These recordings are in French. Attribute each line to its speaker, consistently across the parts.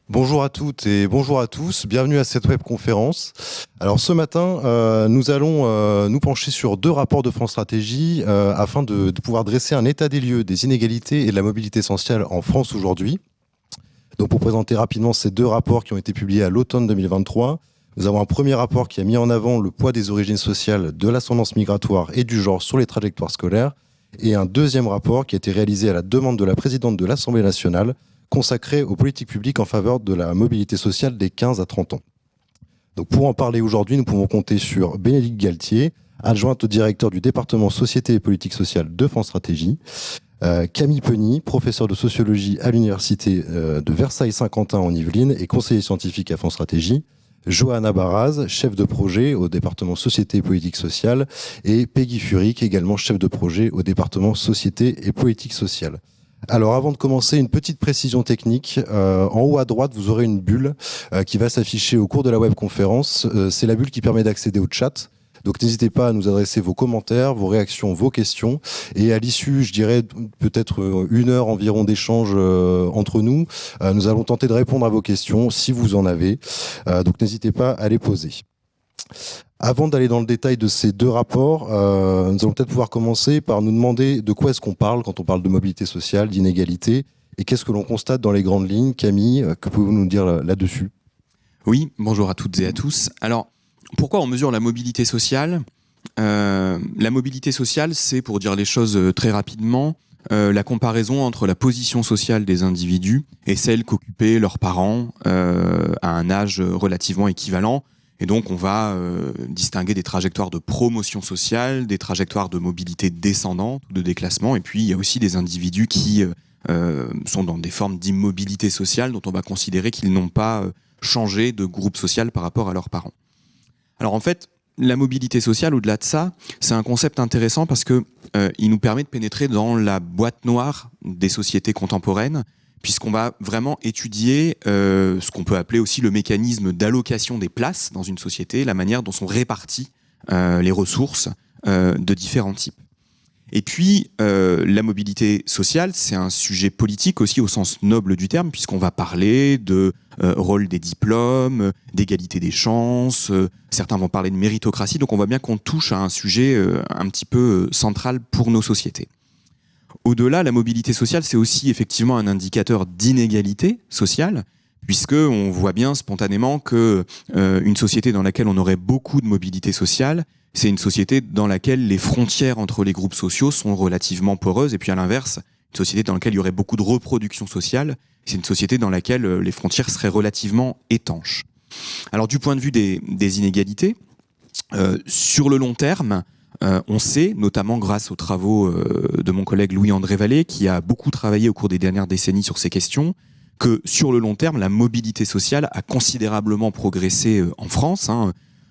Speaker 1: Bonjour à toutes et bonjour à tous, bienvenue à cette webconférence. Alors ce matin, nous allons nous pencher sur deux rapports de France Stratégie afin de pouvoir dresser un état des lieux des inégalités et de la mobilité sociale en France aujourd'hui. Donc pour présenter rapidement ces deux rapports qui ont été publiés à l'automne 2023, nous avons un premier rapport qui a mis en avant le poids des origines sociales, de l'ascendance migratoire et du genre sur les trajectoires scolaires, et un deuxième rapport qui a été réalisé à la demande de la présidente de l'Assemblée nationale, consacré aux politiques publiques en faveur de la mobilité sociale des 15 à 30 ans. Donc pour en parler aujourd'hui, nous pouvons compter sur Bénédicte Galtier, adjointe au directeur du département Société et Politique sociale de France Stratégie, Camille Penny, professeur de sociologie à l'université de Versailles-Saint-Quentin en Yvelines et conseiller scientifique à France Stratégie, Johanna Baraz, chef de projet au département Société et Politique sociale, et Peggy Furic, également chef de projet au département Société et Politique sociale. Alors avant de commencer, une petite précision technique. En haut à droite, vous aurez une bulle qui va s'afficher au cours de la webconférence. C'est la bulle qui permet d'accéder au chat. Donc n'hésitez pas à nous adresser vos commentaires, vos réactions, vos questions. Et à l'issue, je dirais peut-être 1 heure environ d'échange entre nous, nous allons tenter de répondre à vos questions si vous en avez. Donc n'hésitez pas à les poser. Avant d'aller dans le détail de ces deux rapports, nous allons peut-être pouvoir commencer par nous demander de quoi est-ce qu'on parle quand on parle de mobilité sociale, d'inégalité, et qu'est-ce que l'on constate dans les grandes lignes. Camille, que pouvez-vous nous dire là-dessus ?
Speaker 2: Oui, bonjour à toutes et à tous. Alors, pourquoi on mesure la mobilité sociale ? La mobilité sociale, c'est, pour dire les choses très rapidement, la comparaison entre la position sociale des individus et celle qu'occupaient leurs parents à un âge relativement équivalent. Et donc, on va distinguer des trajectoires de promotion sociale, des trajectoires de mobilité descendante, de déclassement. Et puis, il y a aussi des individus qui sont dans des formes d'immobilité sociale dont on va considérer qu'ils n'ont pas changé de groupe social par rapport à leurs parents. Alors, en fait, la mobilité sociale, au-delà de ça, c'est un concept intéressant parce que il nous permet de pénétrer dans la boîte noire des sociétés contemporaines, puisqu'on va vraiment étudier ce qu'on peut appeler aussi le mécanisme d'allocation des places dans une société, la manière dont sont réparties les ressources de différents types. Et puis, la mobilité sociale, c'est un sujet politique aussi au sens noble du terme, puisqu'on va parler de rôle des diplômes, d'égalité des chances, certains vont parler de méritocratie, donc on voit bien qu'on touche à un sujet un petit peu central pour nos sociétés. Au-delà, la mobilité sociale, c'est aussi effectivement un indicateur d'inégalité sociale, puisqu'on voit bien spontanément qu'une société dans laquelle on aurait beaucoup de mobilité sociale, c'est une société dans laquelle les frontières entre les groupes sociaux sont relativement poreuses, et puis à l'inverse, une société dans laquelle il y aurait beaucoup de reproduction sociale, c'est une société dans laquelle les frontières seraient relativement étanches. Alors du point de vue des inégalités, sur le long terme, on sait, notamment grâce aux travaux de mon collègue Louis-André Vallée, qui a beaucoup travaillé au cours des dernières décennies sur ces questions, que sur le long terme, la mobilité sociale a considérablement progressé en France.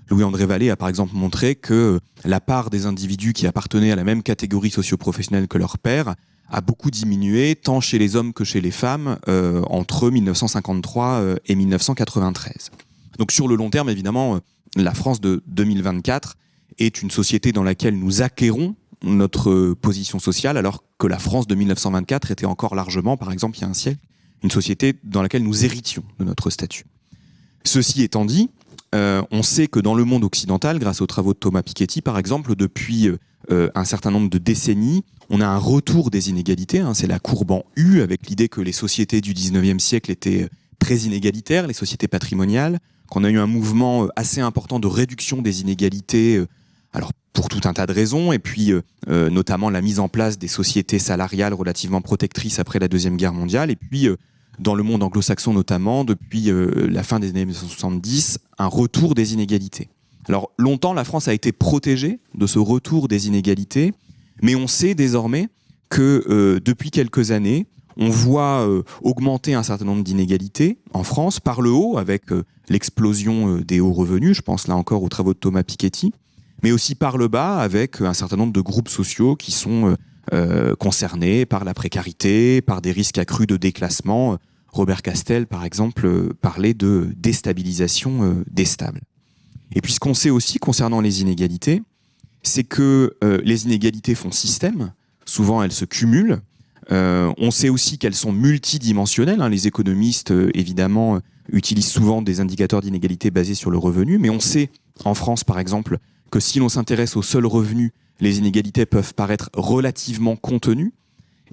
Speaker 2: Louis-André Vallée a par exemple montré que la part des individus qui appartenaient à la même catégorie socio-professionnelle que leur père a beaucoup diminué, tant chez les hommes que chez les femmes, entre 1953 et 1993. Donc sur le long terme, évidemment, la France de 2024 est une société dans laquelle nous acquérons notre position sociale, alors que la France de 1924 était encore largement, par exemple il y a un siècle, une société dans laquelle nous héritions de notre statut. Ceci étant dit, on sait que dans le monde occidental, grâce aux travaux de Thomas Piketty par exemple, depuis un certain nombre de décennies, on a un retour des inégalités, c'est la courbe en U, avec l'idée que les sociétés du 19e siècle étaient très inégalitaires, les sociétés patrimoniales, qu'on a eu un mouvement assez important de réduction des inégalités, alors pour tout un tas de raisons, et puis notamment la mise en place des sociétés salariales relativement protectrices après la Deuxième Guerre mondiale, et puis dans le monde anglo-saxon notamment, depuis la fin des années 1970, un retour des inégalités. Alors longtemps, la France a été protégée de ce retour des inégalités, mais on sait désormais que depuis quelques années, on voit augmenter un certain nombre d'inégalités en France, par le haut, avec l'explosion des hauts revenus, je pense là encore aux travaux de Thomas Piketty, mais aussi par le bas, avec un certain nombre de groupes sociaux qui sont concernés par la précarité, par des risques accrus de déclassement. Robert Castel, par exemple, parlait de déstabilisation des stables. Et puis ce qu'on sait aussi concernant les inégalités, c'est que les inégalités font système, souvent elles se cumulent, On sait aussi qu'elles sont multidimensionnelles. Les économistes, évidemment, utilisent souvent des indicateurs d'inégalité basés sur le revenu, mais on sait, en France par exemple, que si l'on s'intéresse au seul revenu, les inégalités peuvent paraître relativement contenues.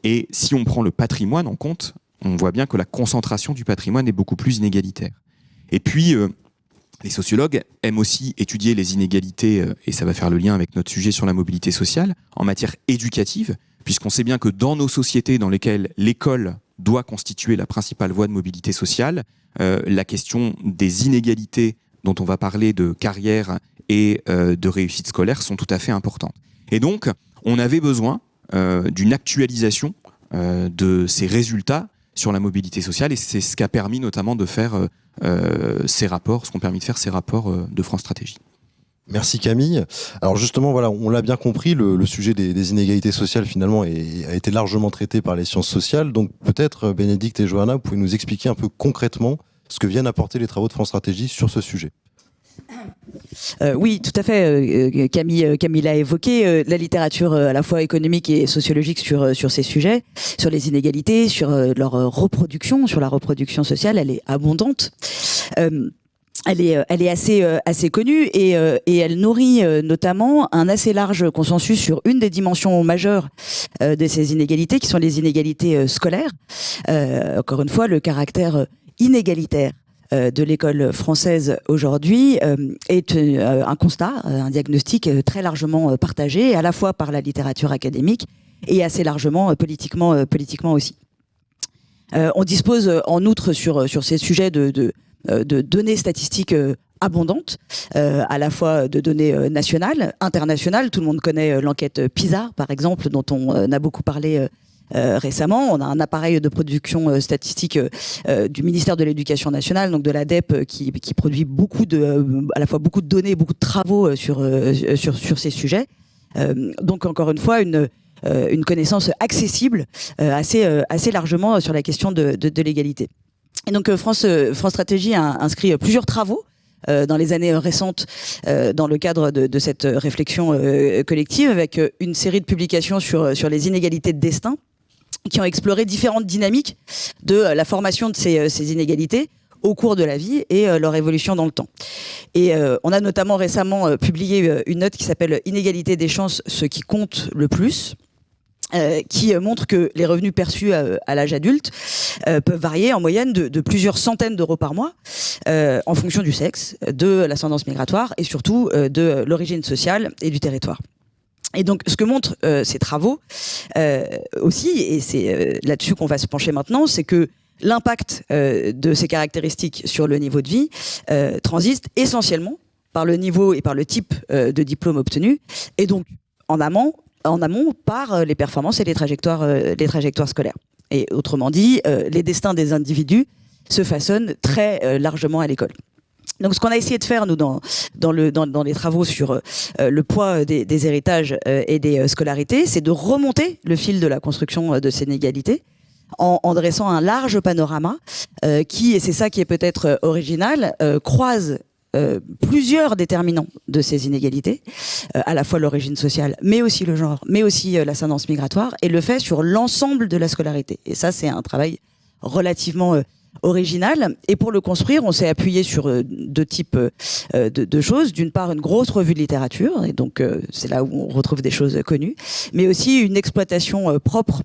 Speaker 2: Et si on prend le patrimoine en compte, on voit bien que la concentration du patrimoine est beaucoup plus inégalitaire. Et puis, les sociologues aiment aussi étudier les inégalités, et ça va faire le lien avec notre sujet sur la mobilité sociale, en matière éducative, puisqu'on sait bien que dans nos sociétés dans lesquelles l'école doit constituer la principale voie de mobilité sociale, la question des inégalités dont on va parler de carrière et de réussite scolaire sont tout à fait importantes. Et donc, on avait besoin d'une actualisation de ces résultats sur la mobilité sociale, et c'est ce qu'a permis notamment de faire ces rapports, ce qu'ont permis de faire ces rapports de France Stratégie.
Speaker 1: Merci Camille. Alors justement, voilà, on l'a bien compris, le sujet des inégalités sociales finalement a été largement traité par les sciences sociales. Donc peut-être Bénédicte et Johanna, vous pouvez nous expliquer un peu concrètement ce que viennent apporter les travaux de France Stratégie sur ce sujet.
Speaker 3: Oui, tout à fait. Camille l'a évoqué. La littérature à la fois économique et sociologique sur ces sujets, sur les inégalités, sur leur reproduction, sur la reproduction sociale, elle est abondante. Elle est assez connue et elle nourrit notamment un assez large consensus sur une des dimensions majeures de ces inégalités, qui sont les inégalités scolaires. Encore une fois, le caractère inégalitaire de l'école française aujourd'hui est un constat, un diagnostic très largement partagé, à la fois par la littérature académique et assez largement politiquement aussi. On dispose en outre sur ces sujets de données statistiques abondantes, à la fois de données nationales, internationales. Tout le monde connaît l'enquête PISA, par exemple, dont on a beaucoup parlé récemment. On a un appareil de production statistique du ministère de l'Éducation nationale, donc de l'ADEP, qui produit à la fois beaucoup de données, beaucoup de travaux sur ces sujets. Donc encore une fois, une connaissance accessible assez largement sur la question de l'égalité. Et donc France Stratégie a inscrit plusieurs travaux dans les années récentes dans le cadre de cette réflexion collective, avec une série de publications sur les inégalités de destin, qui ont exploré différentes dynamiques de la formation de ces inégalités au cours de la vie et leur évolution dans le temps. Et on a notamment récemment publié une note qui s'appelle « Inégalité des chances, ce qui compte le plus », qui montre que les revenus perçus à l'âge adulte peuvent varier en moyenne de plusieurs centaines d'euros par mois en fonction du sexe, de l'ascendance migratoire et surtout de l'origine sociale et du territoire. Et donc, ce que montrent ces travaux aussi, et c'est là-dessus qu'on va se pencher maintenant, c'est que l'impact de ces caractéristiques sur le niveau de vie transite essentiellement par le niveau et par le type de diplôme obtenu, et donc en amont par les performances et les trajectoires scolaires. Et autrement dit, les destins des individus se façonnent très largement à l'école. Donc, ce qu'on a essayé de faire, nous, dans les travaux sur le poids des héritages et des scolarités, c'est de remonter le fil de la construction de ces inégalités en dressant un large panorama qui, et c'est ça qui est peut-être original, croise plusieurs déterminants de ces inégalités, à la fois l'origine sociale, mais aussi le genre, mais aussi l'ascendance migratoire, et le fait sur l'ensemble de la scolarité. Et ça, c'est un travail relativement original. Et pour le construire, on s'est appuyé sur deux types de choses. D'une part, une grosse revue de littérature, et donc c'est là où on retrouve des choses connues, mais aussi une exploitation propre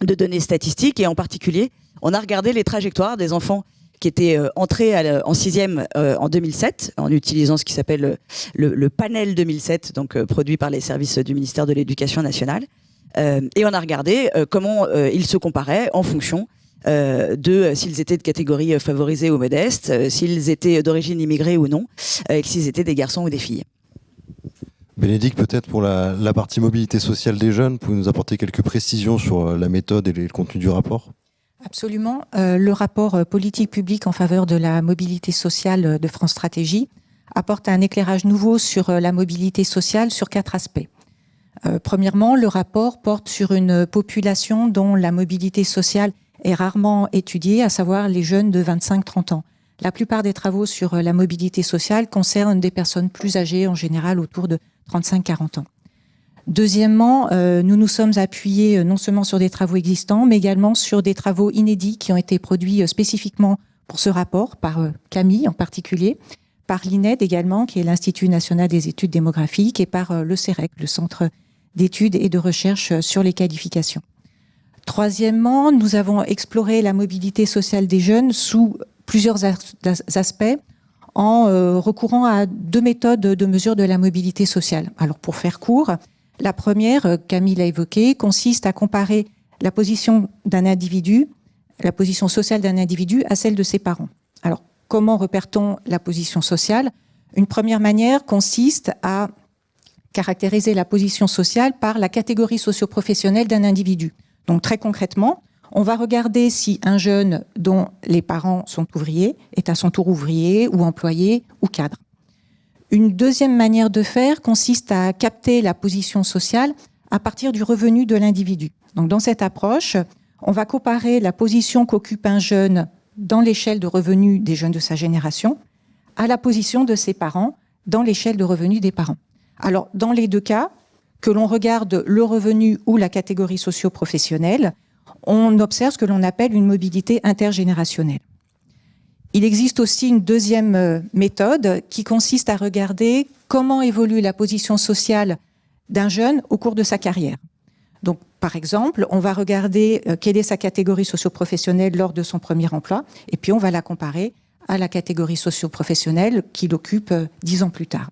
Speaker 3: de données statistiques, et en particulier, on a regardé les trajectoires des enfants qui étaient entrés en 6e en 2007, en utilisant ce qui s'appelle le panel 2007, donc produit par les services du ministère de l'Éducation nationale. Et on a regardé comment ils se comparaient en fonction de s'ils étaient de catégorie favorisée ou modeste, s'ils étaient d'origine immigrée ou non, et s'ils étaient des garçons ou des filles.
Speaker 1: Bénédicte, peut-être pour la partie mobilité sociale des jeunes, pouvez-vous nous apporter quelques précisions sur la méthode et le contenu du rapport ?
Speaker 4: Absolument. Le rapport politique publique en faveur de la mobilité sociale de France Stratégie apporte un éclairage nouveau sur la mobilité sociale sur 4 aspects. Premièrement, le rapport porte sur une population dont la mobilité sociale est rarement étudiée, à savoir les jeunes de 25-30 ans. La plupart des travaux sur la mobilité sociale concernent des personnes plus âgées, en général autour de 35-40 ans. Deuxièmement, nous nous sommes appuyés non seulement sur des travaux existants, mais également sur des travaux inédits qui ont été produits spécifiquement pour ce rapport, par Camille en particulier, par l'INED également, qui est l'Institut national des études démographiques, et par le CEREC, le Centre d'études et de recherche sur les qualifications. Troisièmement, nous avons exploré la mobilité sociale des jeunes sous plusieurs aspects en recourant à 2 méthodes de mesure de la mobilité sociale. Alors, pour faire court, la première, Camille l'a évoquée, consiste à comparer la position d'un individu, la position sociale d'un individu à celle de ses parents. Alors, comment repère-t-on la position sociale ? Une première manière consiste à caractériser la position sociale par la catégorie socio-professionnelle d'un individu. Donc, très concrètement, on va regarder si un jeune dont les parents sont ouvriers est à son tour ouvrier ou employé ou cadre. Une deuxième manière de faire consiste à capter la position sociale à partir du revenu de l'individu. Donc, dans cette approche, on va comparer la position qu'occupe un jeune dans l'échelle de revenus des jeunes de sa génération à la position de ses parents dans l'échelle de revenus des parents. Alors, dans les 2 cas, que l'on regarde le revenu ou la catégorie socio-professionnelle, on observe ce que l'on appelle une mobilité intergénérationnelle. Il existe aussi une deuxième méthode qui consiste à regarder comment évolue la position sociale d'un jeune au cours de sa carrière. Donc, par exemple, on va regarder quelle est sa catégorie socio-professionnelle lors de son premier emploi, et puis on va la comparer à la catégorie socio-professionnelle qu'il occupe 10 ans plus tard.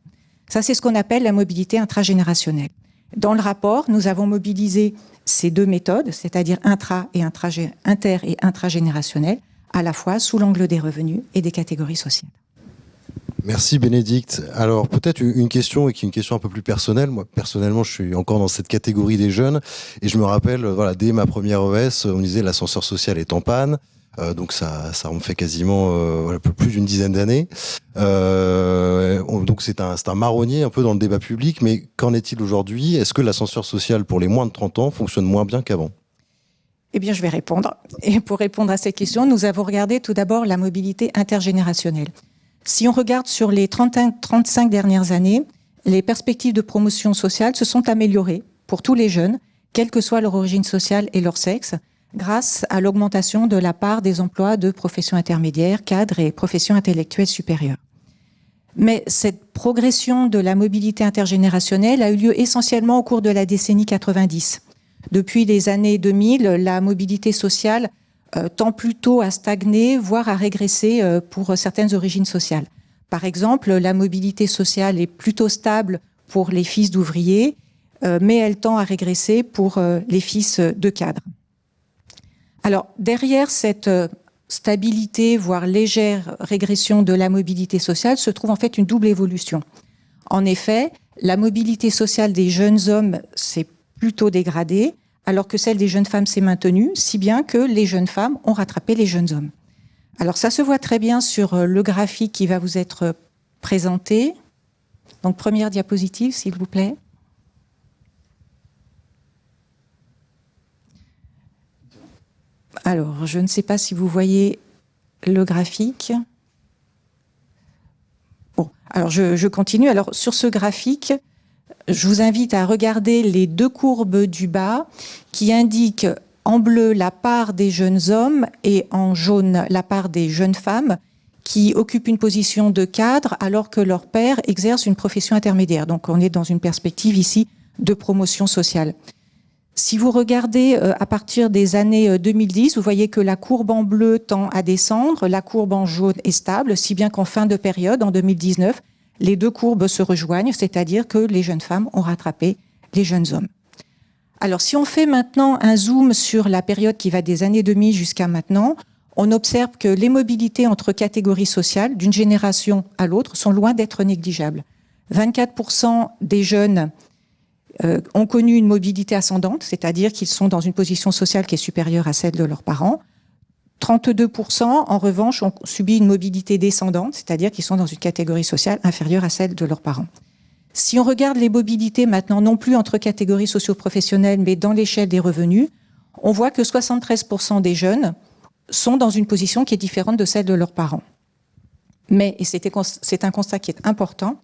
Speaker 4: Ça, c'est ce qu'on appelle la mobilité intragénérationnelle. Dans le rapport, nous avons mobilisé ces 2 méthodes, c'est-à-dire inter- et intragénérationnelle, à la fois sous l'angle des revenus et des catégories sociales.
Speaker 1: Merci Bénédicte. Alors peut-être une question, et qui est une question un peu plus personnelle. Moi personnellement, je suis encore dans cette catégorie des jeunes, et je me rappelle, voilà, dès ma première ES, on disait l'ascenseur social est en panne. Donc ça me fait quasiment un peu plus d'une dizaine d'années. Donc c'est un marronnier un peu dans le débat public, mais qu'en est-il aujourd'hui ? Est-ce que l'ascenseur social pour les moins de 30 ans fonctionne moins bien qu'avant ?
Speaker 4: Eh bien, je vais répondre. Et pour répondre à cette question, nous avons regardé tout d'abord la mobilité intergénérationnelle. Si on regarde sur les 35 dernières années, les perspectives de promotion sociale se sont améliorées pour tous les jeunes, quelle que soit leur origine sociale et leur sexe, grâce à l'augmentation de la part des emplois de professions intermédiaires, cadres et professions intellectuelles supérieures. Mais cette progression de la mobilité intergénérationnelle a eu lieu essentiellement au cours de la décennie 90. Depuis les années 2000, la mobilité sociale tend plutôt à stagner, voire à régresser pour certaines origines sociales. Par exemple, la mobilité sociale est plutôt stable pour les fils d'ouvriers, mais elle tend à régresser pour les fils de cadres. Alors, derrière cette stabilité, voire légère régression de la mobilité sociale, se trouve en fait une double évolution. En effet, la mobilité sociale des jeunes hommes s'est plutôt dégradée, alors que celle des jeunes femmes s'est maintenue, si bien que les jeunes femmes ont rattrapé les jeunes hommes. Alors, ça se voit très bien sur le graphique qui va vous être présenté. Donc, première diapositive, s'il vous plaît. Alors, je ne sais pas si vous voyez le graphique. Bon, alors je continue. Alors, sur ce graphique, je vous invite à regarder les 2 courbes du bas qui indiquent en bleu la part des jeunes hommes et en jaune la part des jeunes femmes qui occupent une position de cadre alors que leur père exerce une profession intermédiaire. Donc, on est dans une perspective ici de promotion sociale. Si vous regardez à partir des années 2010, vous voyez que la courbe en bleu tend à descendre, la courbe en jaune est stable, si bien qu'en fin de période, en 2019, les 2 courbes se rejoignent, c'est-à-dire que les jeunes femmes ont rattrapé les jeunes hommes. Alors, si on fait maintenant un zoom sur la période qui va des années 2000 jusqu'à maintenant, on observe que les mobilités entre catégories sociales, d'une génération à l'autre, sont loin d'être négligeables. 24% des jeunes ont connu une mobilité ascendante, c'est-à-dire qu'ils sont dans une position sociale qui est supérieure à celle de leurs parents. 32%, en revanche, ont subi une mobilité descendante, c'est-à-dire qu'ils sont dans une catégorie sociale inférieure à celle de leurs parents. Si on regarde les mobilités maintenant, non plus entre catégories socio-professionnelles, mais dans l'échelle des revenus, on voit que 73% des jeunes sont dans une position qui est différente de celle de leurs parents. Mais, et c'est un constat qui est important,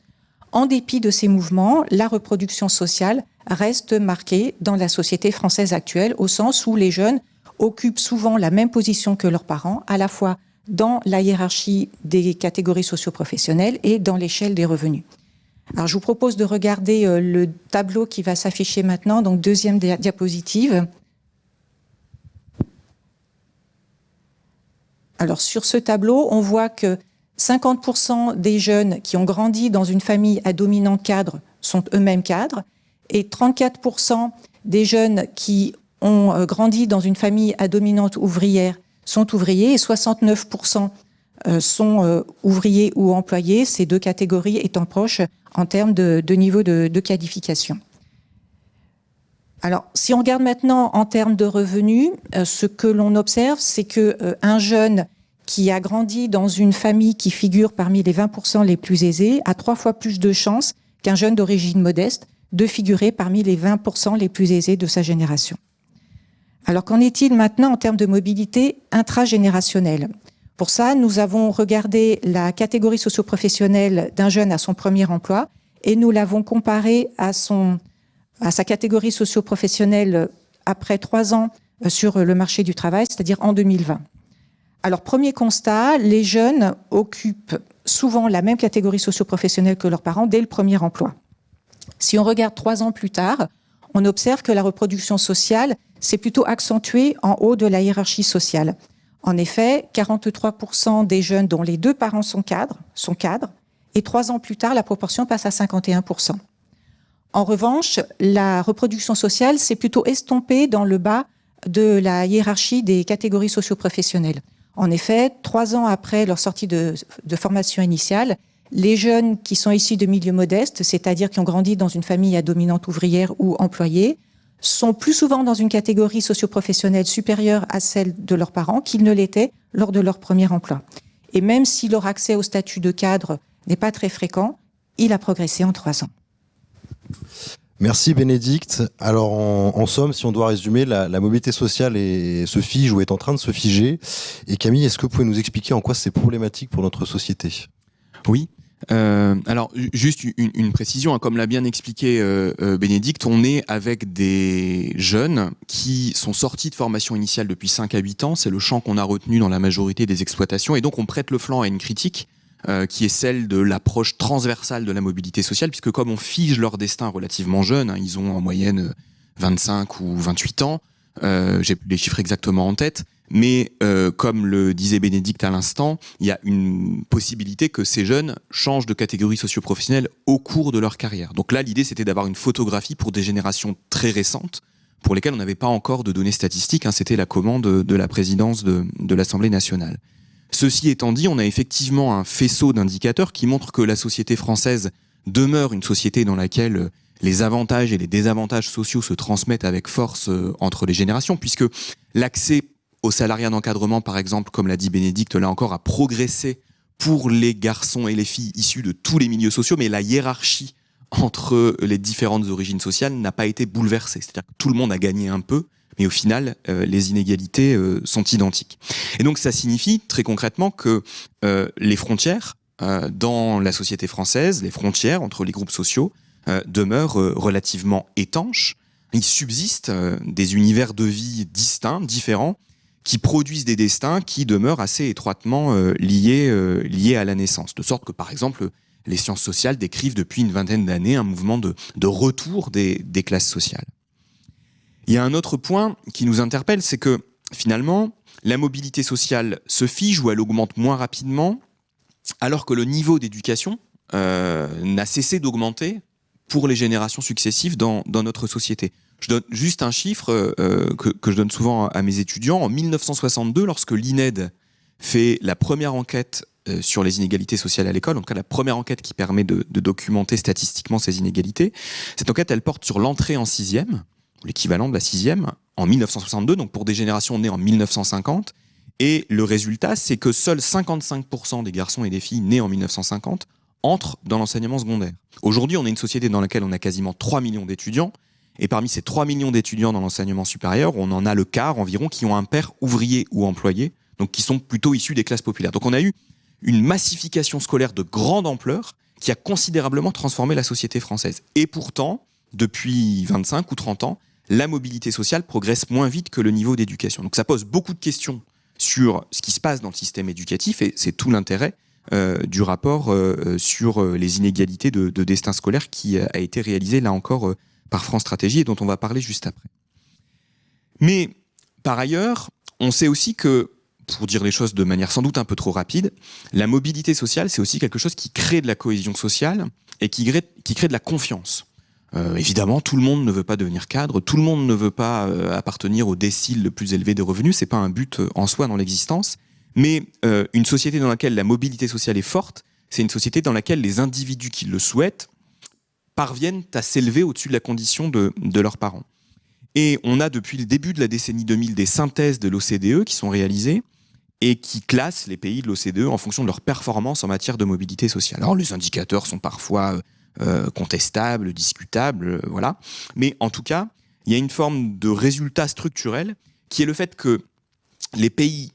Speaker 4: En dépit de ces mouvements, la reproduction sociale reste marquée dans la société française actuelle, au sens où les jeunes occupent souvent la même position que leurs parents, à la fois dans la hiérarchie des catégories socio-professionnelles et dans l'échelle des revenus. Alors, je vous propose de regarder le tableau qui va s'afficher maintenant, donc deuxième diapositive. Alors, sur ce tableau, on voit que 50% des jeunes qui ont grandi dans une famille à dominante cadre sont eux-mêmes cadres, et 34% des jeunes qui ont grandi dans une famille à dominante ouvrière sont ouvriers, et 69% sont ouvriers ou employés, ces deux catégories étant proches en termes de niveau de qualification. Alors, si on regarde maintenant en termes de revenus, ce que l'on observe, c'est qu'un jeune qui a grandi dans une famille qui figure parmi les 20% les plus aisés a 3 fois plus de chances qu'un jeune d'origine modeste de figurer parmi les 20% les plus aisés de sa génération. Alors, qu'en est-il maintenant en termes de mobilité intragénérationnelle ? Pour ça, nous avons regardé la catégorie socio-professionnelle d'un jeune à son premier emploi et nous l'avons comparé à sa catégorie socio-professionnelle après 3 ans sur le marché du travail, c'est-à-dire en 2020. Alors, premier constat, les jeunes occupent souvent la même catégorie socio-professionnelle que leurs parents dès le premier emploi. Si on regarde 3 ans plus tard, on observe que la reproduction sociale s'est plutôt accentuée en haut de la hiérarchie sociale. En effet, 43% des jeunes dont les 2 parents sont cadres, et 3 ans plus tard, la proportion passe à 51%. En revanche, la reproduction sociale s'est plutôt estompée dans le bas de la hiérarchie des catégories socio-professionnelles. En effet, 3 ans après leur sortie de formation initiale, les jeunes qui sont issus de milieux modestes, c'est-à-dire qui ont grandi dans une famille à dominante ouvrière ou employée, sont plus souvent dans une catégorie socio-professionnelle supérieure à celle de leurs parents qu'ils ne l'étaient lors de leur premier emploi. Et même si leur accès au statut de cadre n'est pas très fréquent, il a progressé en 3 ans.
Speaker 1: Merci Bénédicte. Alors en somme, si on doit résumer, la mobilité sociale se fige ou est en train de se figer. Et Camille, est-ce que vous pouvez nous expliquer en quoi c'est problématique pour notre société ?
Speaker 2: Oui. Alors, juste une précision, hein, comme l'a bien expliqué Bénédicte, on est avec des jeunes qui sont sortis de formation initiale depuis 5 à 8 ans. C'est le champ qu'on a retenu dans la majorité des exploitations. Et donc, on prête le flanc à une critique qui est celle de l'approche transversale de la mobilité sociale, puisque comme on fige leur destin relativement jeune, hein, ils ont en moyenne 25 ou 28 ans, j'ai plus les chiffres exactement en tête, mais comme le disait Bénédicte à l'instant, il y a une possibilité que ces jeunes changent de catégorie socio-professionnelle au cours de leur carrière. Donc là, l'idée, c'était d'avoir une photographie pour des générations très récentes, pour lesquelles on n'avait pas encore de données statistiques, hein, c'était la commande de la présidence de l'Assemblée nationale. Ceci étant dit, on a effectivement un faisceau d'indicateurs qui montrent que la société française demeure une société dans laquelle les avantages et les désavantages sociaux se transmettent avec force entre les générations, puisque l'accès au salariat d'encadrement, par exemple, comme l'a dit Bénédicte, là encore, a progressé pour les garçons et les filles issus de tous les milieux sociaux, mais la hiérarchie entre les différentes origines sociales n'a pas été bouleversée. C'est-à-dire que tout le monde a gagné un peu, mais au final, les inégalités sont identiques. Et donc, ça signifie très concrètement que les frontières dans la société française, les frontières entre les groupes sociaux, demeurent relativement étanches. Il subsiste des univers de vie distincts, différents, qui produisent des destins qui demeurent assez étroitement liés à la naissance. De sorte que, par exemple, les sciences sociales décrivent depuis une vingtaine d'années un mouvement de retour des classes sociales. Il y a un autre point qui nous interpelle, c'est que finalement, la mobilité sociale se fige ou elle augmente moins rapidement, alors que le niveau d'éducation n'a cessé d'augmenter pour les générations successives dans notre société. Je donne juste un chiffre que je donne souvent à mes étudiants. En 1962, lorsque l'INED fait la première enquête sur les inégalités sociales à l'école, en tout cas la première enquête qui permet de documenter statistiquement ces inégalités, cette enquête, elle porte sur l'entrée en 6e, l'équivalent de la 6e, en 1962, donc pour des générations nées en 1950. Et le résultat, c'est que seuls 55% des garçons et des filles nés en 1950 entrent dans l'enseignement secondaire. Aujourd'hui, on est une société dans laquelle on a quasiment 3 millions d'étudiants. Et parmi ces 3 millions d'étudiants dans l'enseignement supérieur, on en a le quart environ qui ont un père ouvrier ou employé, donc qui sont plutôt issus des classes populaires. Donc on a eu une massification scolaire de grande ampleur qui a considérablement transformé la société française. Et pourtant, depuis 25 ou 30 ans, la mobilité sociale progresse moins vite que le niveau d'éducation. Donc ça pose beaucoup de questions sur ce qui se passe dans le système éducatif, et c'est tout l'intérêt du rapport sur les inégalités de destin scolaire qui a été réalisé là encore par France Stratégie et dont on va parler juste après. Mais par ailleurs, on sait aussi que, pour dire les choses de manière sans doute un peu trop rapide, la mobilité sociale, c'est aussi quelque chose qui crée de la cohésion sociale et qui crée de la confiance. Évidemment, tout le monde ne veut pas devenir cadre, tout le monde ne veut pas appartenir au décile le plus élevé des revenus, c'est pas un but en soi dans l'existence, mais une société dans laquelle la mobilité sociale est forte, c'est une société dans laquelle les individus qui le souhaitent parviennent à s'élever au-dessus de la condition de leurs parents. Et on a depuis le début de la décennie 2000 des synthèses de l'OCDE qui sont réalisées et qui classent les pays de l'OCDE en fonction de leur performance en matière de mobilité sociale. Alors les indicateurs sont parfois contestables, discutables, voilà. Mais en tout cas, il y a une forme de résultat structurel qui est le fait que les pays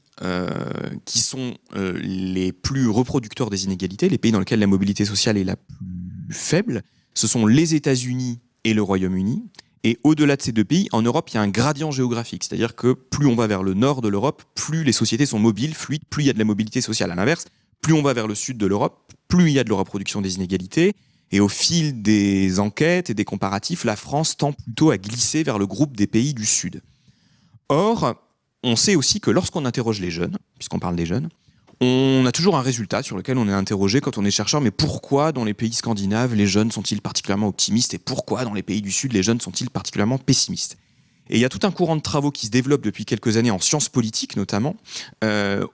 Speaker 2: qui sont les plus reproducteurs des inégalités, les pays dans lesquels la mobilité sociale est la plus faible, ce sont les États-Unis et le Royaume-Uni. Et au-delà de ces deux pays, en Europe, il y a un gradient géographique. C'est-à-dire que plus on va vers le nord de l'Europe, plus les sociétés sont mobiles, fluides, plus il y a de la mobilité sociale. À l'inverse, plus on va vers le sud de l'Europe, plus il y a de la reproduction des inégalités. Et au fil des enquêtes et des comparatifs, la France tend plutôt à glisser vers le groupe des pays du sud. Or, on sait aussi que lorsqu'on interroge les jeunes, puisqu'on parle des jeunes, on a toujours un résultat sur lequel on est interrogé quand on est chercheur, mais pourquoi dans les pays scandinaves les jeunes sont-ils particulièrement optimistes et pourquoi dans les pays du Sud les jeunes sont-ils particulièrement pessimistes ? Et il y a tout un courant de travaux qui se développe depuis quelques années en sciences politiques notamment,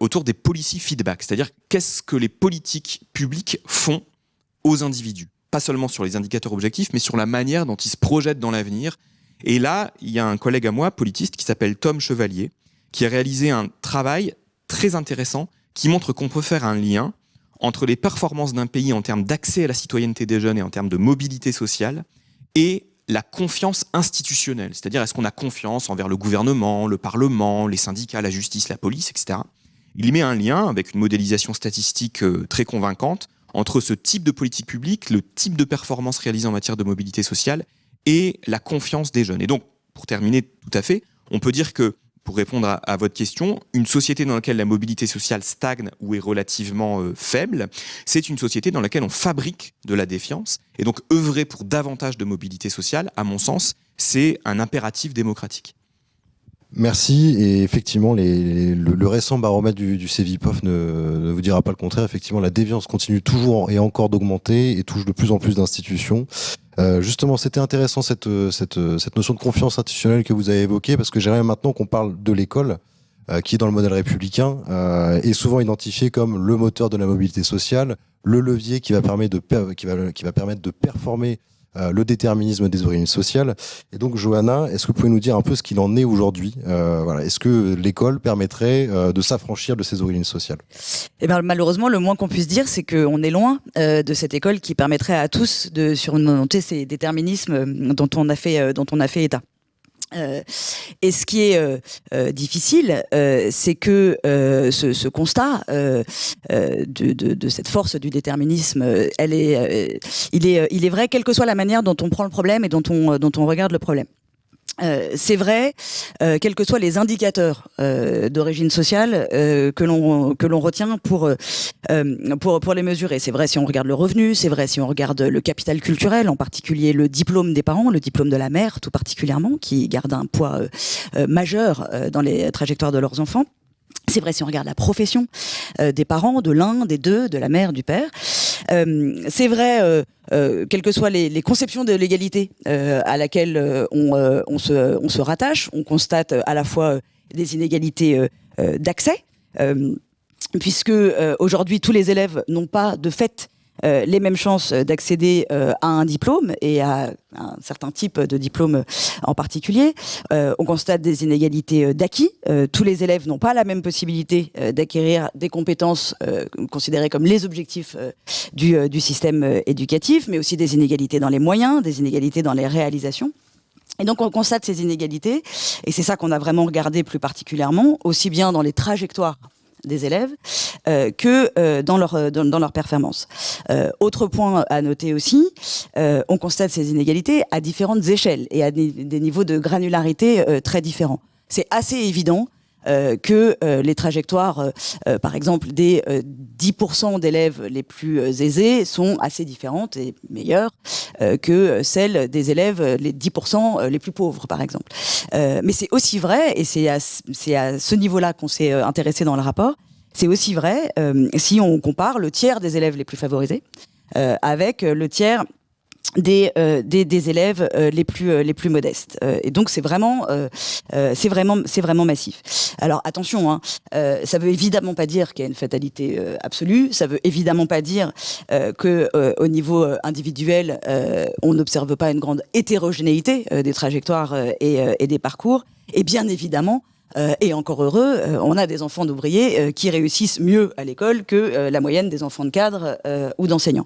Speaker 2: autour des policy feedback, c'est-à-dire qu'est-ce que les politiques publiques font aux individus, pas seulement sur les indicateurs objectifs, mais sur la manière dont ils se projettent dans l'avenir. Et là, il y a un collègue à moi, politiste, qui s'appelle Tom Chevalier, qui a réalisé un travail très intéressant qui montre qu'on peut faire un lien entre les performances d'un pays en termes d'accès à la citoyenneté des jeunes et en termes de mobilité sociale et la confiance institutionnelle. C'est-à-dire, est-ce qu'on a confiance envers le gouvernement, le Parlement, les syndicats, la justice, la police, etc. Il y met un lien avec une modélisation statistique très convaincante entre ce type de politique publique, le type de performance réalisée en matière de mobilité sociale et la confiance des jeunes. Et donc, pour terminer tout à fait, on peut dire que pour répondre à votre question, une société dans laquelle la mobilité sociale stagne ou est relativement faible, c'est une société dans laquelle on fabrique de la défiance. Et donc, œuvrer pour davantage de mobilité sociale, à mon sens, c'est un impératif démocratique.
Speaker 1: Merci. Et effectivement, le récent baromètre du Cevipof ne vous dira pas le contraire. Effectivement, la déviance continue toujours et encore d'augmenter et touche de plus en plus d'institutions. Justement, c'était intéressant cette notion de confiance institutionnelle que vous avez évoquée, parce que j'aimerais maintenant qu'on parle de l'école, qui dans le modèle républicain est souvent identifié comme le moteur de la mobilité sociale, le levier qui va permettre de performer le déterminisme des origines sociales. Et donc, Johanna, est-ce que vous pouvez nous dire un peu ce qu'il en est aujourd'hui ? Voilà. Est-ce que l'école permettrait de s'affranchir de ces origines sociales ?
Speaker 3: Eh bien, malheureusement, le moins qu'on puisse dire, c'est qu'on est loin de cette école qui permettrait à tous de surmonter ces déterminismes dont on a fait état. Et ce qui est difficile, c'est que ce constat de cette force du déterminisme, il est vrai, quelle que soit la manière dont on prend le problème et dont on regarde le problème. C'est vrai, quels que soient les indicateurs d'origine sociale que l'on retient pour les mesurer. C'est vrai si on regarde le revenu, c'est vrai si on regarde le capital culturel, en particulier le diplôme des parents, le diplôme de la mère tout particulièrement, qui garde un poids majeur dans les trajectoires de leurs enfants. C'est vrai si on regarde la profession des parents, de l'un, des deux, de la mère, du père. C'est vrai, quelles que soient les conceptions de l'égalité à laquelle on se rattache, on constate à la fois des inégalités d'accès, puisque aujourd'hui tous les élèves n'ont pas de fait les mêmes chances d'accéder à un diplôme et à un certain type de diplôme en particulier. On constate des inégalités d'acquis. Tous les élèves n'ont pas la même possibilité d'acquérir des compétences considérées comme les objectifs du système éducatif, mais aussi des inégalités dans les moyens, des inégalités dans les réalisations. Et donc on constate ces inégalités, et c'est ça qu'on a vraiment regardé plus particulièrement, aussi bien dans les trajectoires des élèves que dans leur performance. Autre point à noter aussi, on constate ces inégalités à différentes échelles et à des niveaux de granularité très différents. C'est assez évident que les trajectoires, par exemple, des 10% d'élèves les plus aisés sont assez différentes et meilleures que celles des élèves, les 10% les plus pauvres, par exemple. Mais c'est aussi vrai, et c'est à ce niveau-là qu'on s'est intéressé dans le rapport, c'est aussi vrai si on compare le tiers des élèves les plus favorisés avec le tiers des élèves les plus modestes, et donc c'est vraiment massif. Alors attention, hein, ça veut évidemment pas dire qu'il y a une fatalité absolue, ça veut évidemment pas dire que au niveau individuel on n'observe pas une grande hétérogénéité des trajectoires et des parcours, et bien évidemment et encore heureux, on a des enfants d'ouvriers qui réussissent mieux à l'école que la moyenne des enfants de cadres ou d'enseignants.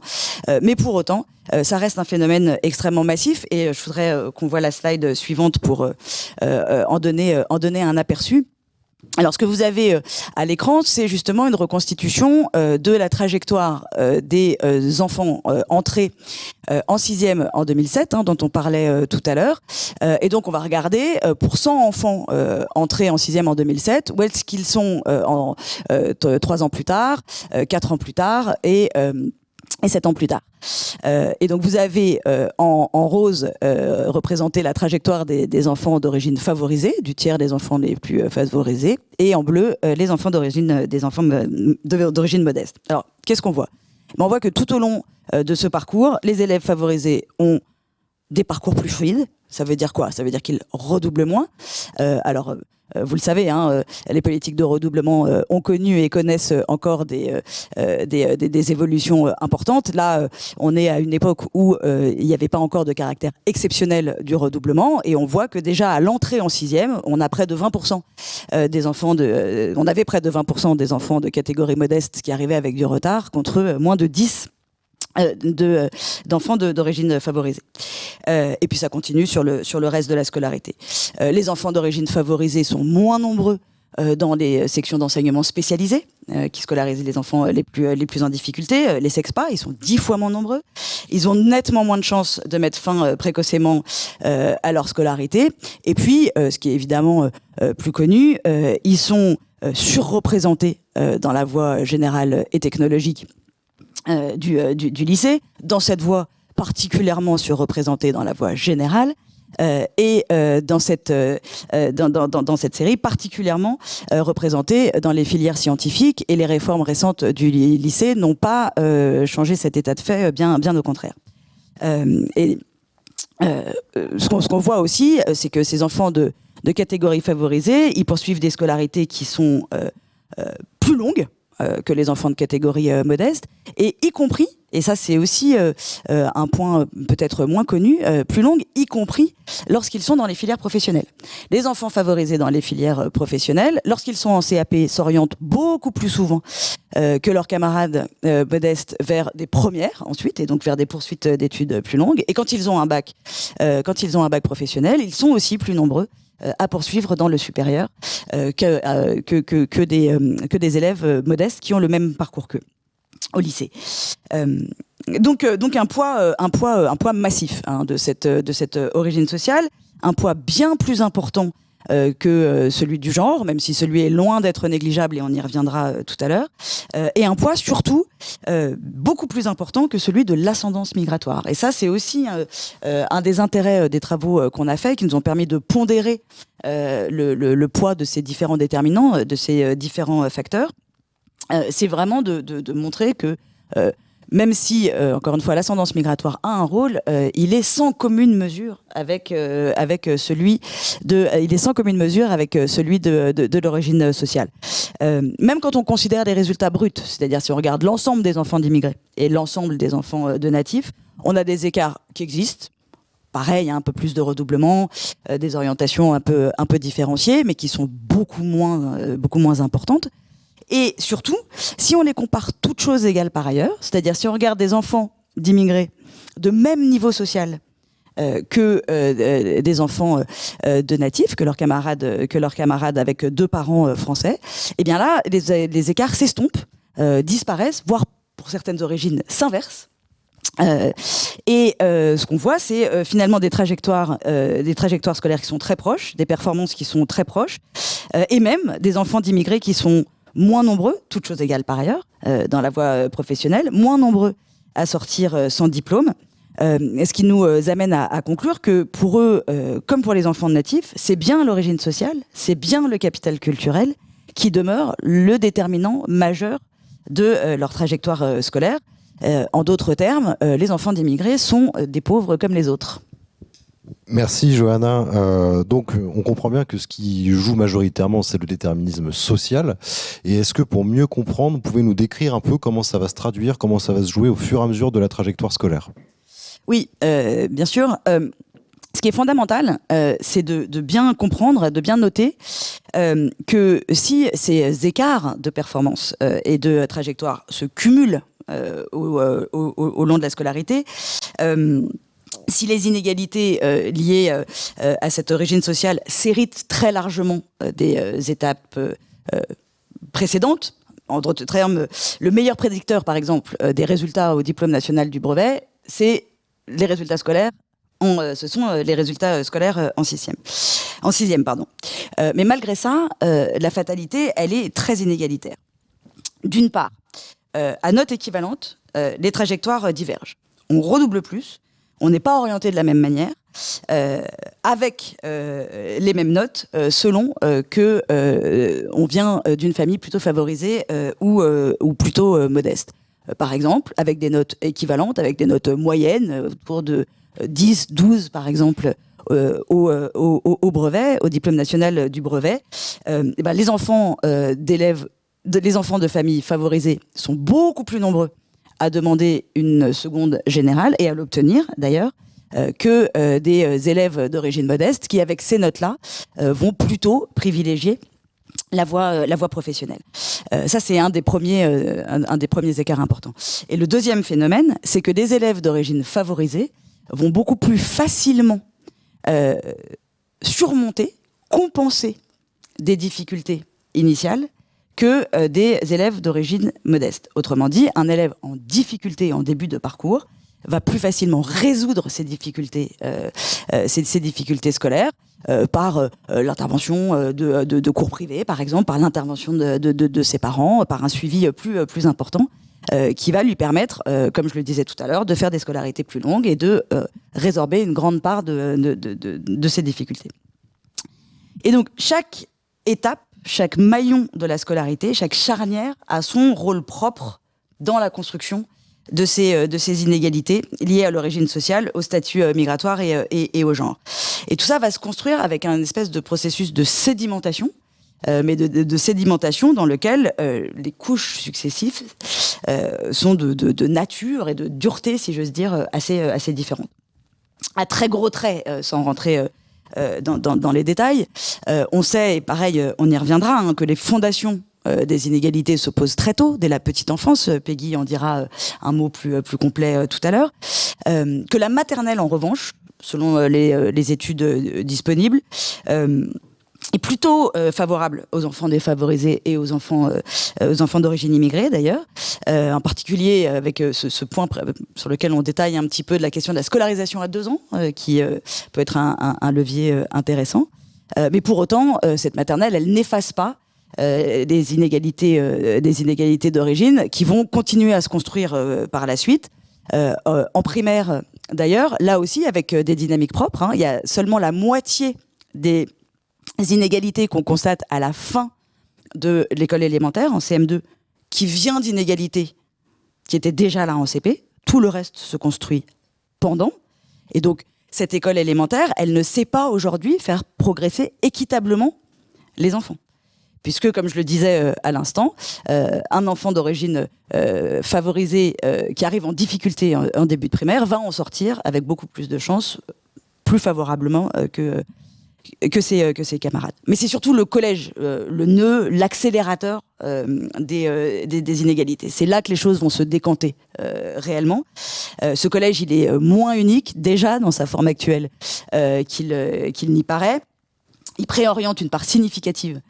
Speaker 3: Mais pour autant, ça reste un phénomène extrêmement massif, et je voudrais qu'on voit la slide suivante pour en donner un aperçu. Alors, ce que vous avez à l'écran, c'est justement une reconstitution de la trajectoire des enfants entrés en 6e en 2007, hein, dont on parlait tout à l'heure. Et donc, on va regarder pour 100 enfants entrés en 6e en 2007, où est-ce qu'ils sont 3 ans plus tard, 4 ans plus tard et 7 ans plus tard. Et donc vous avez en rose représenté la trajectoire des enfants d'origine favorisée, du tiers des enfants les plus favorisés, et en bleu les enfants d'origine modeste. Alors qu'est-ce qu'on voit ? On voit que tout au long de ce parcours, les élèves favorisés ont des parcours plus fluides. Ça veut dire quoi ? Ça veut dire qu'ils redoublent moins. Vous le savez, hein, les politiques de redoublement ont connu et connaissent encore des évolutions importantes. Là, on est à une époque où il n'y avait pas encore de caractère exceptionnel du redoublement, et on voit que déjà à l'entrée en 6e, on a près de 20% des enfants on avait près de 20% des enfants de catégorie modeste qui arrivaient avec du retard, contre moins de 10 d'enfants d'origine favorisée. Et puis ça continue sur le reste de la scolarité. Les enfants d'origine favorisée sont moins nombreux dans les sections d'enseignement spécialisées qui scolarisent les enfants les plus en difficulté. Les SEXPA, ils sont 10 fois moins nombreux. Ils ont nettement moins de chances de mettre fin précocement à leur scolarité. Et puis, ce qui est évidemment plus connu, ils sont surreprésentés dans la voie générale et technologique du lycée, dans cette voie particulièrement surreprésentée dans la voie générale, et dans cette série particulièrement représentée dans les filières scientifiques, et les réformes récentes du lycée n'ont pas changé cet état de fait, bien au contraire. Ce qu'on voit aussi, c'est que ces enfants de catégorie favorisée, ils poursuivent des scolarités qui sont plus longues que les enfants de catégorie modeste, et y compris, et ça c'est aussi un point peut-être moins connu, plus longue, y compris lorsqu'ils sont dans les filières professionnelles. Les enfants favorisés dans les filières professionnelles, lorsqu'ils sont en CAP, s'orientent beaucoup plus souvent que leurs camarades modestes vers des premières ensuite, et donc vers des poursuites d'études plus longues. Et quand ils ont un bac professionnel, ils sont aussi plus nombreux à poursuivre dans le supérieur que des élèves modestes qui ont le même parcours qu'eux au lycée. Donc un poids massif, hein, de cette origine sociale, un poids bien plus important que celui du genre, même si celui est loin d'être négligeable, et on y reviendra tout à l'heure, et un poids surtout beaucoup plus important que celui de l'ascendance migratoire. Et ça, c'est aussi un des intérêts des travaux qu'on a faits, qui nous ont permis de pondérer le poids de ces différents déterminants, de ces différents facteurs. C'est vraiment de montrer que même si, encore une fois, l'ascendance migratoire a un rôle, il est sans commune mesure avec celui de l'origine sociale. Même quand on considère les résultats bruts, c'est-à-dire si on regarde l'ensemble des enfants d'immigrés et l'ensemble des enfants de natifs, on a des écarts qui existent. Pareil, un peu plus de redoublement, des orientations un peu différenciées, mais qui sont beaucoup moins importantes. Et surtout, si on les compare toutes choses égales par ailleurs, c'est-à-dire si on regarde des enfants d'immigrés de même niveau social que des enfants de natifs, que leurs camarades avec 2 parents français, et bien là, les écarts s'estompent, disparaissent, voire pour certaines origines s'inversent. Ce qu'on voit, c'est finalement des trajectoires scolaires qui sont très proches, des performances qui sont très proches, et même des enfants d'immigrés qui sont moins nombreux, toutes choses égales par ailleurs, dans la voie professionnelle, moins nombreux à sortir sans diplôme. Ce qui nous amène à conclure que pour eux, comme pour les enfants de natifs, c'est bien l'origine sociale, c'est bien le capital culturel qui demeure le déterminant majeur de leur trajectoire scolaire. En d'autres termes, les enfants d'immigrés sont des pauvres comme les autres.
Speaker 1: Merci Johanna. Donc on comprend bien que ce qui joue majoritairement, c'est le déterminisme social. Et est-ce que pour mieux comprendre, vous pouvez nous décrire un peu comment ça va se traduire, comment ça va se jouer au fur et à mesure de la trajectoire scolaire ?
Speaker 3: Oui, bien sûr. Ce qui est fondamental, c'est de bien comprendre, de bien noter que si ces écarts de performance et de trajectoire se cumulent au long de la scolarité, si les inégalités liées à cette origine sociale s'héritent très largement des étapes précédentes, en d'autres termes, le meilleur prédicteur, par exemple, des résultats au diplôme national du brevet, c'est les résultats scolaires. Ce sont les résultats scolaires en sixième. Mais malgré ça, la fatalité, elle est très inégalitaire. D'une part, à note équivalente, les trajectoires divergent. On redouble plus, on n'est pas orienté de la même manière, avec les mêmes notes, selon que on vient d'une famille plutôt favorisée ou plutôt modeste. Par exemple, avec des notes équivalentes, avec des notes moyennes, autour de 10, 12 par exemple, au brevet, au diplôme national du brevet, les enfants les enfants de familles favorisées sont beaucoup plus nombreux à demander une seconde générale et à l'obtenir d'ailleurs que des élèves d'origine modeste qui, avec ces notes-là, vont plutôt privilégier la voie professionnelle. Ça, c'est un des premiers écarts importants. Et le deuxième phénomène, c'est que des élèves d'origine favorisée vont beaucoup plus facilement surmonter, compenser des difficultés initiales que des élèves d'origine modeste. Autrement dit, un élève en difficulté en début de parcours va plus facilement résoudre ces difficultés scolaires par l'intervention de cours privés, par exemple, par l'intervention de ses parents, par un suivi plus important, qui va lui permettre, comme je le disais tout à l'heure, de faire des scolarités plus longues et de résorber une grande part de ces difficultés. Et donc, chaque étape, chaque maillon de la scolarité, chaque charnière a son rôle propre dans la construction de ces inégalités liées à l'origine sociale, au statut migratoire et au genre. Et tout ça va se construire avec un espèce de processus de sédimentation, mais de sédimentation dans lequel les couches successives sont de nature et de dureté, si j'ose dire, assez différentes. À très gros traits, sans rentrer dans les détails, on sait, et pareil, on y reviendra, que les fondations des inégalités se posent très tôt, dès la petite enfance. Peggy en dira un mot plus complet tout à l'heure. Que la maternelle, en revanche, selon les études disponibles, est plutôt favorable aux enfants défavorisés et aux enfants d'origine immigrée, d'ailleurs. En particulier avec ce point sur lequel on détaille un petit peu de la question de la scolarisation à 2 ans, qui peut être un levier intéressant. Mais pour autant, cette maternelle, elle n'efface pas des inégalités d'origine qui vont continuer à se construire par la suite. En primaire, d'ailleurs, là aussi, avec des dynamiques propres, il y a seulement la moitié des inégalités qu'on constate à la fin de l'école élémentaire, en CM2, qui vient d'inégalités qui étaient déjà là en CP. Tout le reste se construit pendant. Et donc, cette école élémentaire, elle ne sait pas aujourd'hui faire progresser équitablement les enfants. Puisque, comme je le disais à l'instant, un enfant d'origine favorisée qui arrive en difficulté en début de primaire va en sortir avec beaucoup plus de chances, plus favorablement que ses camarades. Mais c'est surtout le collège, le nœud, l'accélérateur des inégalités. C'est là que les choses vont se décanter réellement. Ce collège, il est moins unique déjà dans sa forme actuelle qu'il n'y paraît. Il préoriente une part significative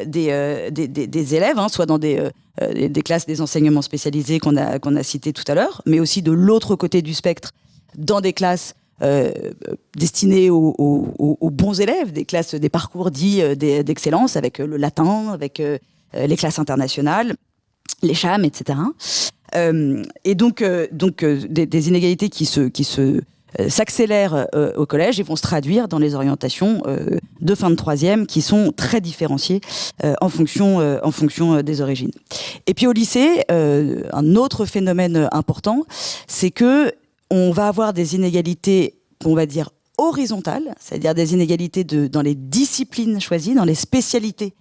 Speaker 3: des élèves, soit dans des classes des enseignements spécialisés qu'on a cités tout à l'heure, mais aussi de l'autre côté du spectre, dans des classes destinées aux bons élèves, des classes, des parcours dits d'excellence, avec le latin, avec les classes internationales, les CHAM, etc. Et donc des inégalités qui s'accélèrent au collège et vont se traduire dans les orientations de fin de troisième qui sont très différenciées en fonction des origines. Et puis au lycée, un autre phénomène important, c'est que on va avoir des inégalités qu'on va dire horizontales, c'est-à-dire des inégalités dans les disciplines choisies, dans les spécialités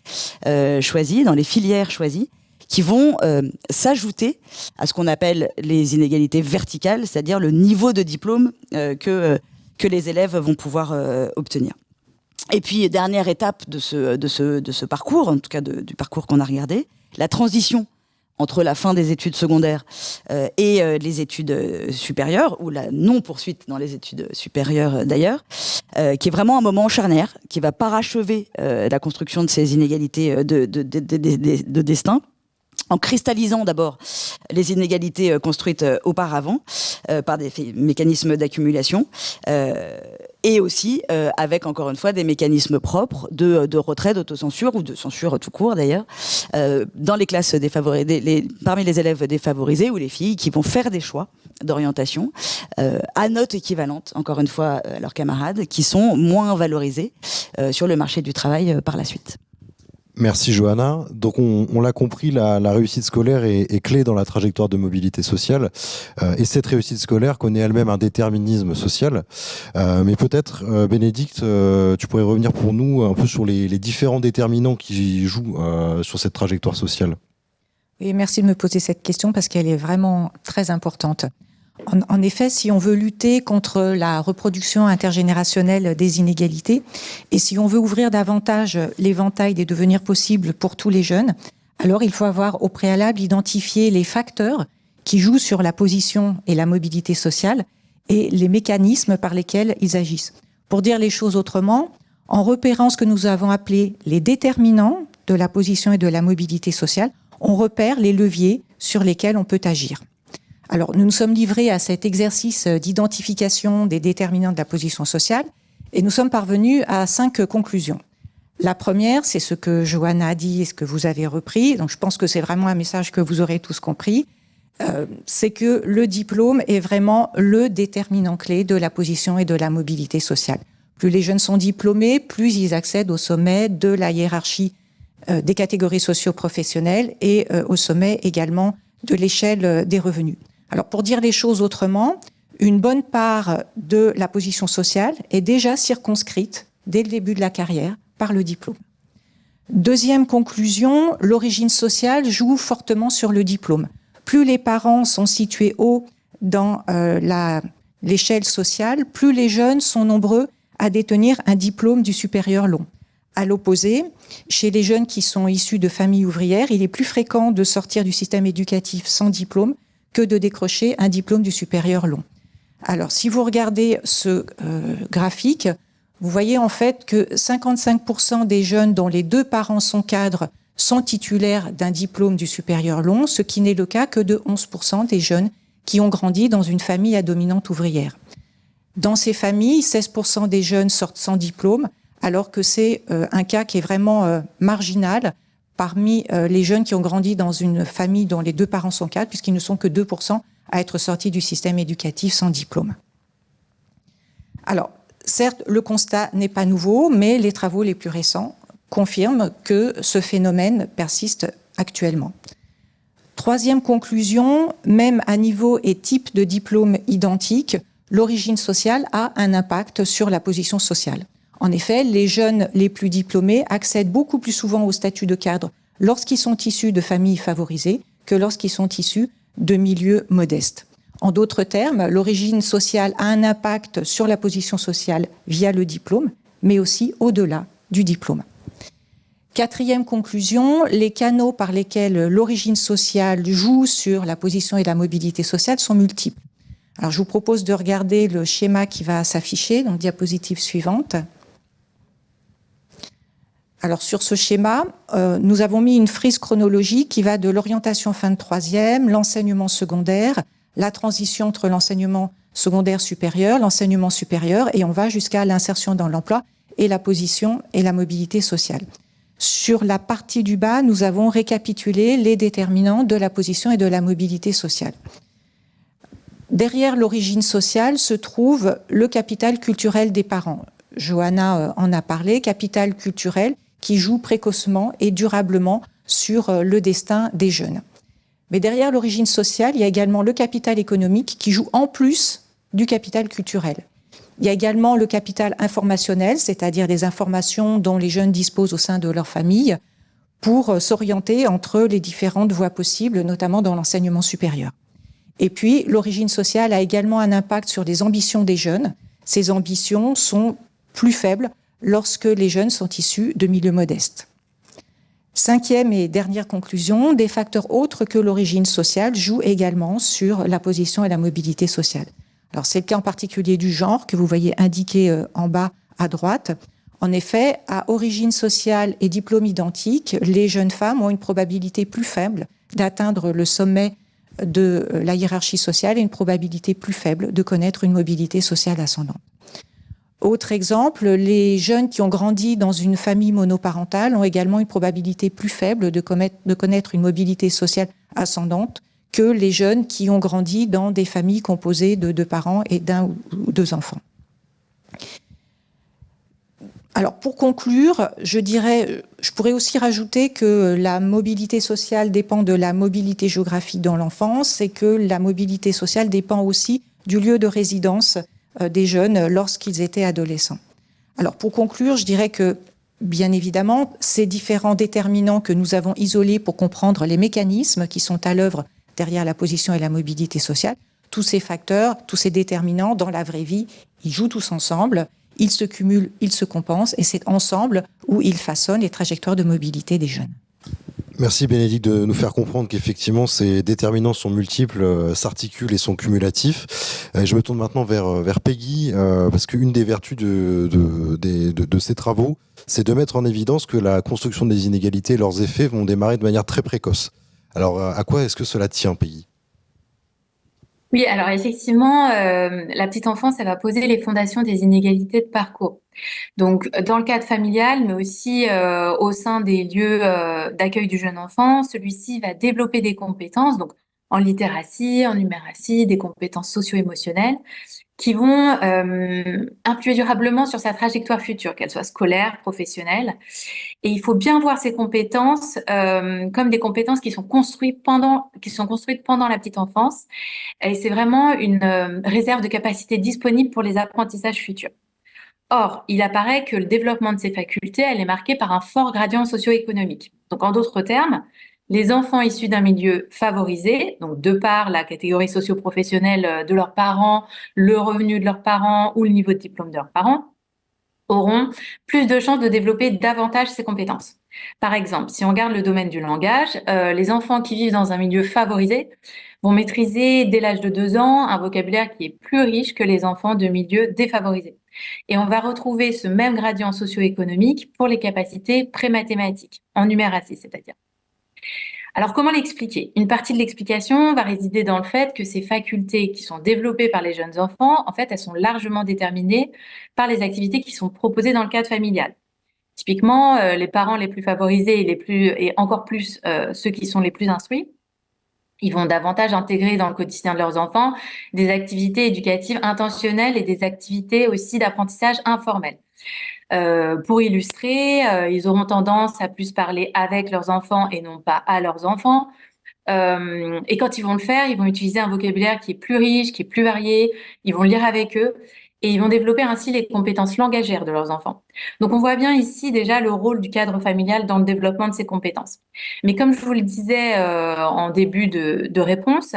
Speaker 3: choisies, dans les filières choisies, qui vont s'ajouter à ce qu'on appelle les inégalités verticales, c'est-à-dire le niveau de diplôme que les élèves vont pouvoir obtenir. Et puis, dernière étape de ce parcours, en tout cas du parcours qu'on a regardé, la transition entre la fin des études secondaires et les études supérieures, ou la non-poursuite dans les études supérieures d'ailleurs, qui est vraiment un moment charnière, qui va parachever la construction de ces inégalités de destin, en cristallisant d'abord les inégalités construites auparavant par des mécanismes d'accumulation et aussi avec, encore une fois, des mécanismes propres de retrait, d'autocensure ou de censure tout court d'ailleurs, dans les classes défavorisées, parmi les élèves défavorisés ou les filles qui vont faire des choix d'orientation à note équivalente, encore une fois, à leurs camarades, qui sont moins valorisés sur le marché du travail par la suite.
Speaker 1: Merci Johanna. Donc on l'a compris, la réussite scolaire est clé dans la trajectoire de mobilité sociale. Et cette réussite scolaire connaît elle-même un déterminisme social. Mais peut-être, Bénédicte, tu pourrais revenir pour nous un peu sur les différents déterminants qui jouent sur cette trajectoire sociale.
Speaker 4: Oui, merci de me poser cette question parce qu'elle est vraiment très importante. En effet, si on veut lutter contre la reproduction intergénérationnelle des inégalités et si on veut ouvrir davantage l'éventail des devenirs possibles pour tous les jeunes, alors il faut avoir au préalable identifié les facteurs qui jouent sur la position et la mobilité sociale et les mécanismes par lesquels ils agissent. Pour dire les choses autrement, en repérant ce que nous avons appelé les déterminants de la position et de la mobilité sociale, on repère les leviers sur lesquels on peut agir. Alors, nous nous sommes livrés à cet exercice d'identification des déterminants de la position sociale et nous sommes parvenus à 5 conclusions. La première, c'est ce que Johanna a dit et ce que vous avez repris. Donc, je pense que c'est vraiment un message que vous aurez tous compris. C'est que le diplôme est vraiment le déterminant clé de la position et de la mobilité sociale. Plus les jeunes sont diplômés, plus ils accèdent au sommet de la hiérarchie des catégories socio-professionnelles et au sommet également de l'échelle des revenus. Alors, pour dire les choses autrement, une bonne part de la position sociale est déjà circonscrite dès le début de la carrière par le diplôme. Deuxième conclusion, l'origine sociale joue fortement sur le diplôme. Plus les parents sont situés haut dans l'échelle sociale, plus les jeunes sont nombreux à détenir un diplôme du supérieur long. À l'opposé, chez les jeunes qui sont issus de familles ouvrières, il est plus fréquent de sortir du système éducatif sans diplôme que de décrocher un diplôme du supérieur long. Alors, si vous regardez ce graphique, vous voyez en fait que 55% des jeunes dont les 2 parents sont cadres sont titulaires d'un diplôme du supérieur long, ce qui n'est le cas que de 11% des jeunes qui ont grandi dans une famille à dominante ouvrière. Dans ces familles, 16% des jeunes sortent sans diplôme, alors que c'est un cas qui est vraiment marginal parmi les jeunes qui ont grandi dans une famille dont les 2 parents sont cadres, puisqu'ils ne sont que 2% à être sortis du système éducatif sans diplôme. Alors, certes, le constat n'est pas nouveau, mais les travaux les plus récents confirment que ce phénomène persiste actuellement. Troisième conclusion, même à niveau et type de diplôme identique, l'origine sociale a un impact sur la position sociale. En effet, les jeunes les plus diplômés accèdent beaucoup plus souvent au statut de cadre lorsqu'ils sont issus de familles favorisées que lorsqu'ils sont issus de milieux modestes. En d'autres termes, l'origine sociale a un impact sur la position sociale via le diplôme, mais aussi au-delà du diplôme. Quatrième conclusion, les canaux par lesquels l'origine sociale joue sur la position et la mobilité sociale sont multiples. Alors, je vous propose de regarder le schéma qui va s'afficher, donc diapositive suivante. Alors, sur ce schéma, nous avons mis une frise chronologique qui va de l'orientation fin de troisième, l'enseignement secondaire, la transition entre l'enseignement secondaire supérieur, l'enseignement supérieur, et on va jusqu'à l'insertion dans l'emploi et la position et la mobilité sociale. Sur la partie du bas, nous avons récapitulé les déterminants de la position et de la mobilité sociale. Derrière l'origine sociale se trouve le capital culturel des parents. Johanna en a parlé, capital culturel qui joue précocement et durablement sur le destin des jeunes. Mais derrière l'origine sociale, il y a également le capital économique qui joue en plus du capital culturel. Il y a également le capital informationnel, c'est-à-dire des informations dont les jeunes disposent au sein de leur famille pour s'orienter entre les différentes voies possibles, notamment dans l'enseignement supérieur. Et puis, l'origine sociale a également un impact sur les ambitions des jeunes. Ces ambitions sont plus faibles lorsque les jeunes sont issus de milieux modestes. Cinquième et dernière conclusion, des facteurs autres que l'origine sociale jouent également sur la position et la mobilité sociale. Alors, c'est le cas en particulier du genre que vous voyez indiqué en bas à droite. En effet, à origine sociale et diplôme identique, les jeunes femmes ont une probabilité plus faible d'atteindre le sommet de la hiérarchie sociale et une probabilité plus faible de connaître une mobilité sociale ascendante. Autre exemple, les jeunes qui ont grandi dans une famille monoparentale ont également une probabilité plus faible de connaître une mobilité sociale ascendante que les jeunes qui ont grandi dans des familles composées de 2 parents et d'1 ou 2 enfants. Alors, pour conclure, je pourrais aussi rajouter que la mobilité sociale dépend de la mobilité géographique dans l'enfance et que la mobilité sociale dépend aussi du lieu de résidence des jeunes lorsqu'ils étaient adolescents. Alors, pour conclure, je dirais que, bien évidemment, ces différents déterminants que nous avons isolés pour comprendre les mécanismes qui sont à l'œuvre derrière la position et la mobilité sociale, tous ces facteurs, tous ces déterminants, dans la vraie vie, ils jouent tous ensemble, ils se cumulent, ils se compensent, et c'est ensemble où ils façonnent les trajectoires de mobilité des jeunes.
Speaker 1: Merci Bénédicte de nous faire comprendre qu'effectivement ces déterminants sont multiples, s'articulent et sont cumulatifs. Je me tourne maintenant vers Peggy, parce qu'une des vertus de ces travaux, c'est de mettre en évidence que la construction des inégalités et leurs effets vont démarrer de manière très précoce. Alors, à quoi est-ce que cela tient, Peggy ?
Speaker 5: Oui, alors effectivement, la petite enfance, elle va poser les fondations des inégalités de parcours. Donc, dans le cadre familial, mais aussi au sein des lieux d'accueil du jeune enfant, celui-ci va développer des compétences, donc en littératie, en numératie, des compétences socio-émotionnelles, qui vont influer durablement sur sa trajectoire future, qu'elle soit scolaire, professionnelle. Et il faut bien voir ces compétences comme des compétences qui sont construites pendant la petite enfance. Et c'est vraiment une réserve de capacité disponible pour les apprentissages futurs. Or, il apparaît que le développement de ces facultés, elle est marqué par un fort gradient socio-économique. Donc, en d'autres termes, les enfants issus d'un milieu favorisé, donc de par la catégorie socio-professionnelle de leurs parents, le revenu de leurs parents ou le niveau de diplôme de leurs parents, auront plus de chances de développer davantage ces compétences. Par exemple, si on regarde le domaine du langage, les enfants qui vivent dans un milieu favorisé vont maîtriser dès l'âge de 2 ans un vocabulaire qui est plus riche que les enfants de milieux défavorisés. Et on va retrouver ce même gradient socio-économique pour les capacités pré-mathématiques, en numératie, c'est-à-dire. Alors, comment l'expliquer ? Une partie de l'explication va résider dans le fait que ces facultés qui sont développées par les jeunes enfants, en fait, elles sont largement déterminées par les activités qui sont proposées dans le cadre familial. Typiquement, les parents les plus favorisés et encore plus ceux qui sont les plus instruits, ils vont davantage intégrer dans le quotidien de leurs enfants des activités éducatives intentionnelles et des activités aussi d'apprentissage informel. Pour illustrer, ils auront tendance à plus parler avec leurs enfants et non pas à leurs enfants. Et quand ils vont le faire, ils vont utiliser un vocabulaire qui est plus riche, qui est plus varié. Ils vont lire avec eux. et ils vont développer ainsi les compétences langagières de leurs enfants. Donc on voit bien ici déjà le rôle du cadre familial dans le développement de ces compétences. Mais comme je vous le disais en début de réponse,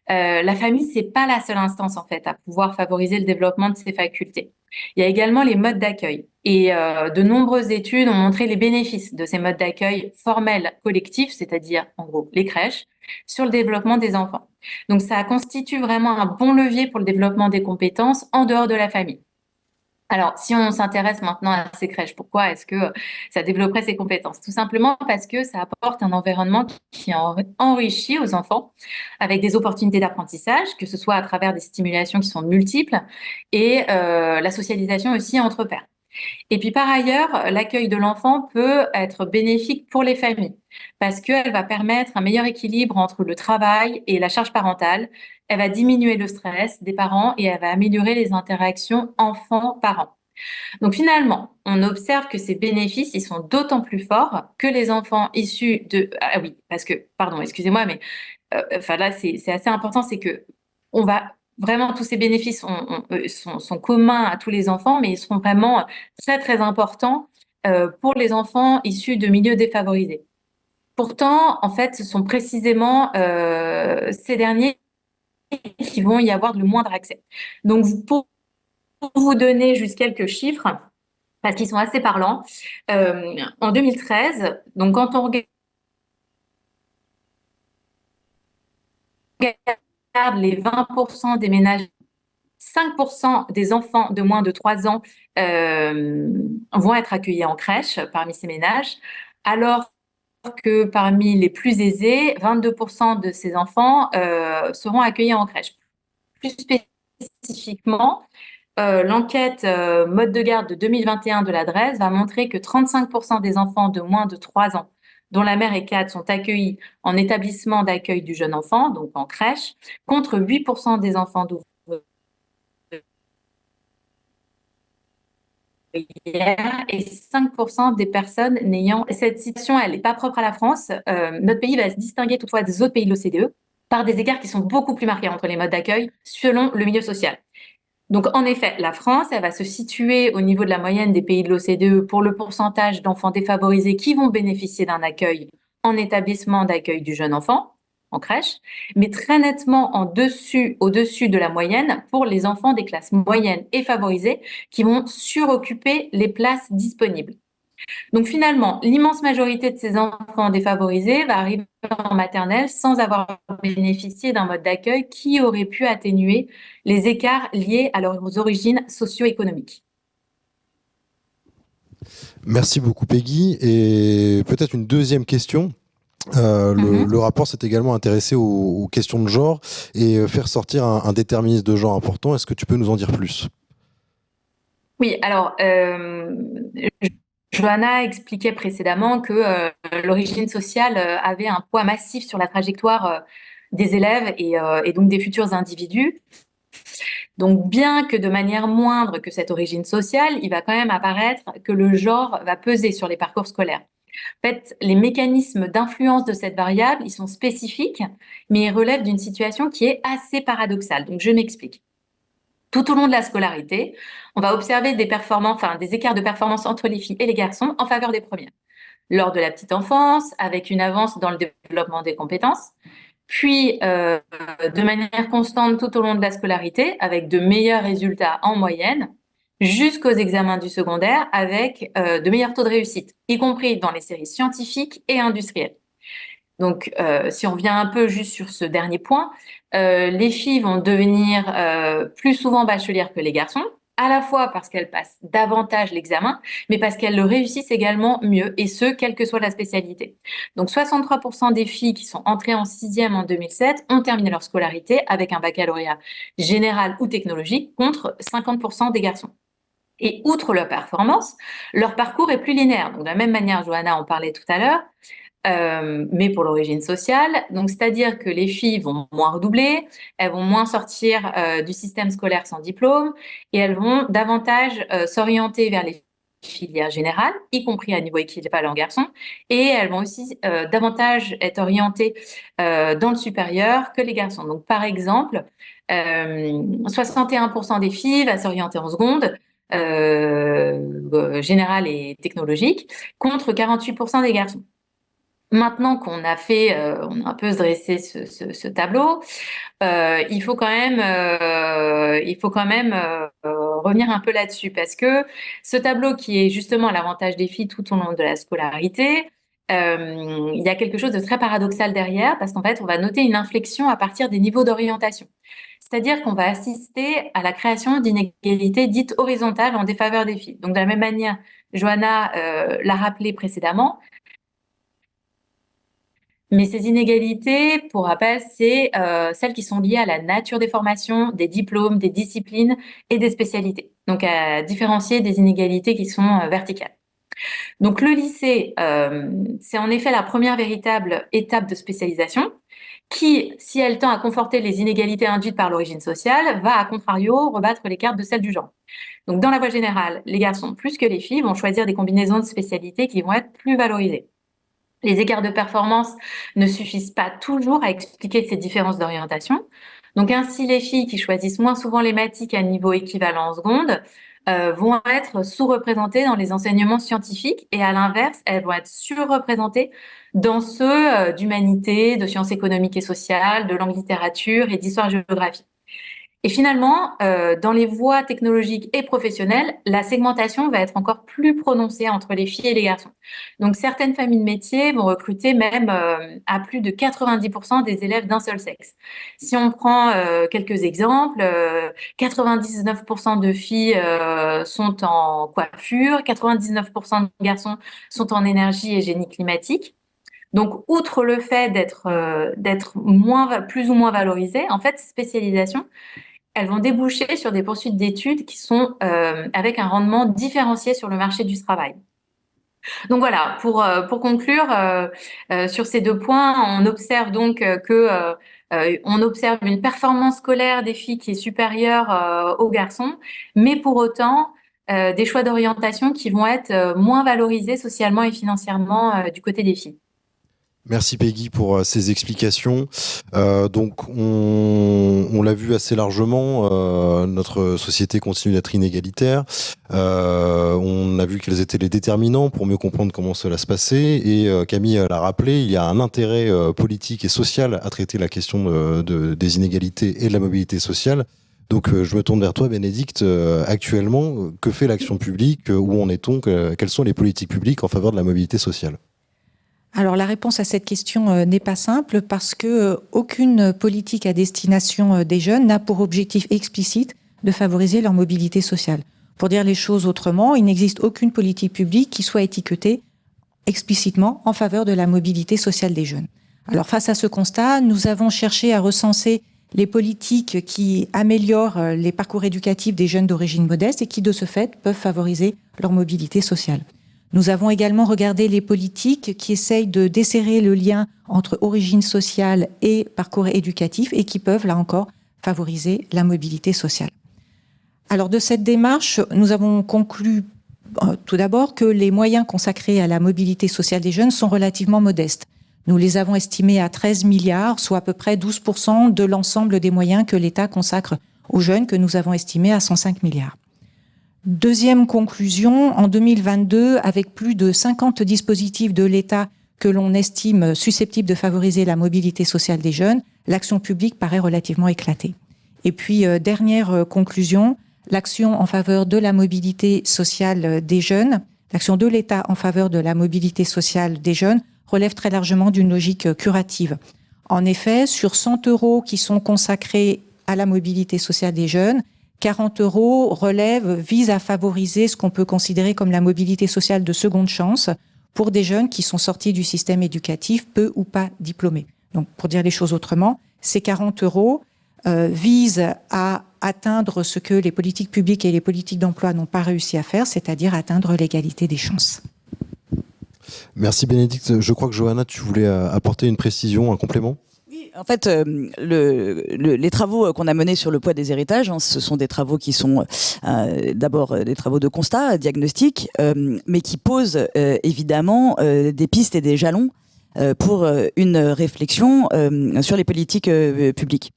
Speaker 5: la famille, c'est pas la seule instance en fait à pouvoir favoriser le développement de ces facultés. Il y a également les modes d'accueil. Et de nombreuses études ont montré les bénéfices de ces modes d'accueil formels collectifs, c'est-à-dire en gros les crèches, sur le développement des enfants. Donc ça constitue vraiment un bon levier pour le développement des compétences en dehors de la famille. Alors, si on s'intéresse maintenant à ces crèches, pourquoi est-ce que ça développerait ces compétences? Tout simplement parce que ça apporte un environnement qui enrichit aux enfants avec des opportunités d'apprentissage, que ce soit à travers des stimulations qui sont multiples et la socialisation aussi entre pairs. Et puis par ailleurs, l'accueil de l'enfant peut être bénéfique pour les familles parce qu'elle va permettre un meilleur équilibre entre le travail et la charge parentale. Elle va diminuer le stress des parents et elle va améliorer les interactions enfants-parents. Donc finalement, on observe que ces bénéfices, ils sont d'autant plus forts que les enfants issus de... Ah oui, parce que, pardon, excusez-moi, mais enfin là, c'est assez important, c'est que on va vraiment, tous ces bénéfices sont communs à tous les enfants, mais ils seront vraiment très, très importants pour les enfants issus de milieux défavorisés. Pourtant, en fait, ce sont précisément ces derniers qui vont y avoir le moindre accès. Donc, pour vous donner juste quelques chiffres, parce qu'ils sont assez parlants, en 2013, donc quand on regarde les 20% des ménages, 5% des enfants de moins de 3 ans vont être accueillis en crèche parmi ces ménages, alors que parmi les plus aisés, 22% de ces enfants seront accueillis en crèche. Plus spécifiquement, l'enquête mode de garde de 2021 de la DREES va montrer que 35% des enfants de moins de 3 ans dont la mère est cadre sont accueillis en établissement d'accueil du jeune enfant, donc en crèche, contre 8% des enfants d'ouvriers et 5% des personnes n'ayant... Cette situation, elle n'est pas propre à la France. Notre pays va se distinguer toutefois des autres pays de l'OCDE par des écarts qui sont beaucoup plus marqués entre les modes d'accueil selon le milieu social. Donc, en effet, la France, elle va se situer au niveau de la moyenne des pays de l'OCDE pour le pourcentage d'enfants défavorisés qui vont bénéficier d'un accueil en établissement d'accueil du jeune enfant, en crèche, mais très nettement au-dessus de la moyenne pour les enfants des classes moyennes et favorisées qui vont suroccuper les places disponibles. Donc finalement, l'immense majorité de ces enfants défavorisés va arriver en maternelle sans avoir bénéficié d'un mode d'accueil qui aurait pu atténuer les écarts liés à leurs origines socio-économiques.
Speaker 1: Merci beaucoup Peggy. Et peut-être une deuxième question. Le rapport s'est également intéressé aux questions de genre et faire sortir un déterminisme de genre important. Est-ce que tu peux nous en dire plus?
Speaker 5: Oui, alors Johanna expliquait précédemment que l'origine sociale avait un poids massif sur la trajectoire des élèves et donc des futurs individus. Donc, bien que de manière moindre que cette origine sociale, il va quand même apparaître que le genre va peser sur les parcours scolaires. En fait, les mécanismes d'influence de cette variable, ils sont spécifiques, mais ils relèvent d'une situation qui est assez paradoxale. Donc, je m'explique. Tout au long de la scolarité, on va observer des écarts de performance entre les filles et les garçons en faveur des premières. Lors de la petite enfance, avec une avance dans le développement des compétences, puis de manière constante tout au long de la scolarité, avec de meilleurs résultats en moyenne, jusqu'aux examens du secondaire, avec de meilleurs taux de réussite, y compris dans les séries scientifiques et industrielles. Donc, si on revient un peu juste sur ce dernier point, les filles vont devenir plus souvent bachelières que les garçons, à la fois parce qu'elles passent davantage l'examen, mais parce qu'elles le réussissent également mieux, et ce, quelle que soit la spécialité. Donc, 63% des filles qui sont entrées en 6e en 2007 ont terminé leur scolarité avec un baccalauréat général ou technologique, contre 50% des garçons. Et outre leur performance, leur parcours est plus linéaire. Donc, de la même manière, Johanna en parlait tout à l'heure, mais pour l'origine sociale. Donc, c'est-à-dire que les filles vont moins redoubler, elles vont moins sortir du système scolaire sans diplôme et elles vont davantage s'orienter vers les filières générales, y compris à niveau équivalent garçon, et elles vont aussi davantage être orientées dans le supérieur que les garçons. Donc, par exemple, 61% des filles va s'orienter en seconde, générale et technologique, contre 48% des garçons. Maintenant qu'on a fait, on a un peu dressé ce tableau, il faut quand même revenir un peu là-dessus, parce que ce tableau qui est justement à l'avantage des filles tout au long de la scolarité, il y a quelque chose de très paradoxal derrière, parce qu'en fait, on va noter une inflexion à partir des niveaux d'orientation. C'est-à-dire qu'on va assister à la création d'inégalités dites horizontales en défaveur des filles. Donc, de la même manière, Johanna l'a rappelé précédemment, mais ces inégalités, pour rappel, c'est celles qui sont liées à la nature des formations, des diplômes, des disciplines et des spécialités. Donc, à différencier des inégalités qui sont verticales. Donc, le lycée, c'est en effet la première véritable étape de spécialisation qui, si elle tend à conforter les inégalités induites par l'origine sociale, va, à contrario, rebattre les cartes de celles du genre. Donc, dans la voie générale, les garçons, plus que les filles, vont choisir des combinaisons de spécialités qui vont être plus valorisées. Les écarts de performance ne suffisent pas toujours à expliquer ces différences d'orientation. Donc ainsi, les filles qui choisissent moins souvent les mathématiques à niveau équivalent en seconde vont être sous-représentées dans les enseignements scientifiques, et à l'inverse, elles vont être surreprésentées dans ceux d'humanité, de sciences économiques et sociales, de langue littérature et d'histoire-géographie. Et finalement, dans les voies technologiques et professionnelles, la segmentation va être encore plus prononcée entre les filles et les garçons. Donc, certaines familles de métiers vont recruter même à plus de 90% des élèves d'un seul sexe. Si on prend quelques exemples, 99% de filles sont en coiffure, 99% de garçons sont en énergie et génie climatique. Donc, outre le fait d'être plus ou moins valorisées, en fait, spécialisation, elles vont déboucher sur des poursuites d'études qui sont avec un rendement différencié sur le marché du travail. Donc voilà, pour conclure sur ces deux points, on observe donc on observe une performance scolaire des filles qui est supérieure aux garçons, mais pour autant des choix d'orientation qui vont être moins valorisés socialement et financièrement du côté des filles.
Speaker 1: Merci Peggy pour ces explications. Donc on l'a vu assez largement, notre société continue d'être inégalitaire. On a vu quels étaient les déterminants pour mieux comprendre comment cela se passait, et Camille l'a rappelé, il y a un intérêt politique et social à traiter la question des inégalités et de la mobilité sociale. Donc je me tourne vers toi Bénédicte, actuellement, que fait l'action publique, où en est-on, quelles sont les politiques publiques en faveur de la mobilité sociale ?
Speaker 4: Alors la réponse à cette question n'est pas simple, parce que aucune politique à destination des jeunes n'a pour objectif explicite de favoriser leur mobilité sociale. Pour dire les choses autrement, il n'existe aucune politique publique qui soit étiquetée explicitement en faveur de la mobilité sociale des jeunes. Alors face à ce constat, nous avons cherché à recenser les politiques qui améliorent les parcours éducatifs des jeunes d'origine modeste et qui de ce fait peuvent favoriser leur mobilité sociale. Nous avons également regardé les politiques qui essayent de desserrer le lien entre origine sociale et parcours éducatif et qui peuvent, là encore, favoriser la mobilité sociale. Alors, de cette démarche, nous avons conclu tout d'abord que les moyens consacrés à la mobilité sociale des jeunes sont relativement modestes. Nous les avons estimés à 13 milliards, soit à peu près 12% de l'ensemble des moyens que l'État consacre aux jeunes, que nous avons estimés à 105 milliards. Deuxième conclusion, en 2022, avec plus de 50 dispositifs de l'État que l'on estime susceptibles de favoriser la mobilité sociale des jeunes, l'action publique paraît relativement éclatée. Et puis, dernière conclusion, l'action en faveur de la mobilité sociale des jeunes, l'action de l'État en faveur de la mobilité sociale des jeunes relève très largement d'une logique curative. En effet, sur 100 € qui sont consacrés à la mobilité sociale des jeunes, 40 € visent à favoriser ce qu'on peut considérer comme la mobilité sociale de seconde chance pour des jeunes qui sont sortis du système éducatif, peu ou pas diplômés. Donc, pour dire les choses autrement, ces 40 € visent à atteindre ce que les politiques publiques et les politiques d'emploi n'ont pas réussi à faire, c'est-à-dire atteindre l'égalité des chances.
Speaker 1: Merci Bénédicte. Je crois que Johanna, tu voulais apporter une précision, un complément ?
Speaker 3: Oui, En fait, les travaux qu'on a menés sur le poids des héritages, ce sont des travaux qui sont d'abord des travaux de constat, diagnostic, mais qui posent évidemment des pistes et des jalons pour une réflexion sur les politiques publiques.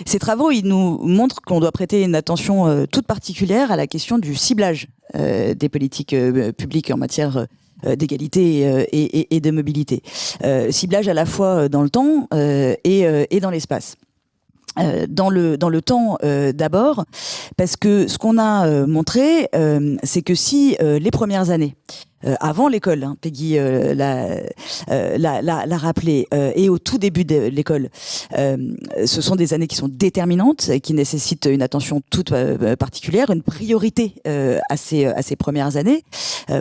Speaker 3: Ces travaux, ils nous montrent qu'on doit prêter une attention toute particulière à la question du ciblage des politiques publiques en matière d'égalité et de mobilité. Ciblage à la fois dans le temps et dans l'espace. Dans le temps d'abord, parce que ce qu'on a montré, c'est que si les premières années, avant l'école, Peggy l'a rappelé, et au tout début de l'école, ce sont des années qui sont déterminantes, et qui nécessitent une attention toute particulière, une priorité à ces premières années,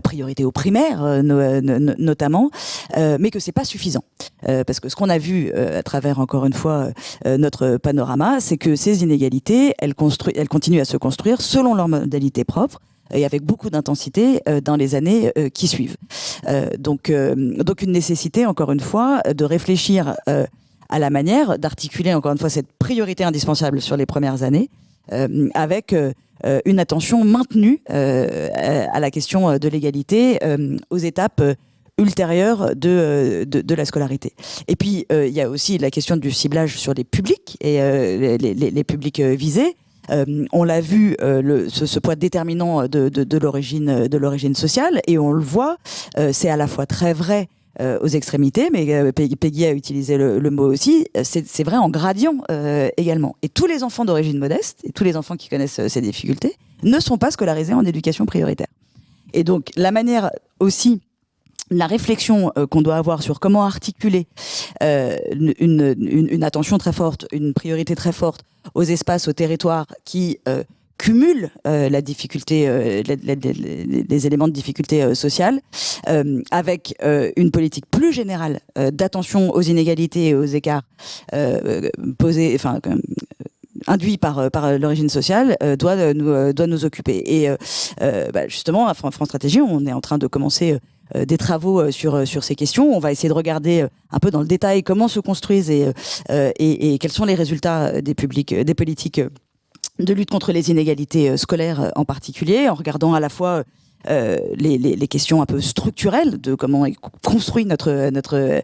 Speaker 3: priorité aux primaires notamment, mais que c'est pas suffisant, parce que ce qu'on a vu à travers encore une fois notre panorama, c'est que ces inégalités, elles continuent à se construire selon leur modalité propre, et avec beaucoup d'intensité dans les années qui suivent. Donc une nécessité, encore une fois, de réfléchir à la manière d'articuler, encore une fois, cette priorité indispensable sur les premières années, avec une attention maintenue à la question de l'égalité aux étapes ultérieures de la scolarité. Et puis, il y a aussi la question du ciblage sur les publics et les publics visés. On l'a vu, ce poids déterminant de l'origine sociale, et on le voit, c'est à la fois très vrai aux extrémités, mais Peggy a utilisé le mot aussi, c'est vrai en gradient également. Et tous les enfants d'origine modeste, et tous les enfants qui connaissent ces difficultés, ne sont pas scolarisés en éducation prioritaire. Et donc, la manière aussi, la réflexion qu'on doit avoir sur comment articuler une attention très forte, une priorité très forte aux espaces, aux territoires qui cumulent la difficulté, les éléments de difficulté sociale, avec une politique plus générale d'attention aux inégalités et aux écarts induit par l'origine sociale, doit nous occuper. Et justement, à France Stratégie, on est en train de commencer des travaux sur ces questions. On va essayer de regarder un peu dans le détail comment se construisent et quels sont les résultats des politiques de lutte contre les inégalités scolaires en particulier, en regardant à la fois les questions un peu structurelles de comment est construit notre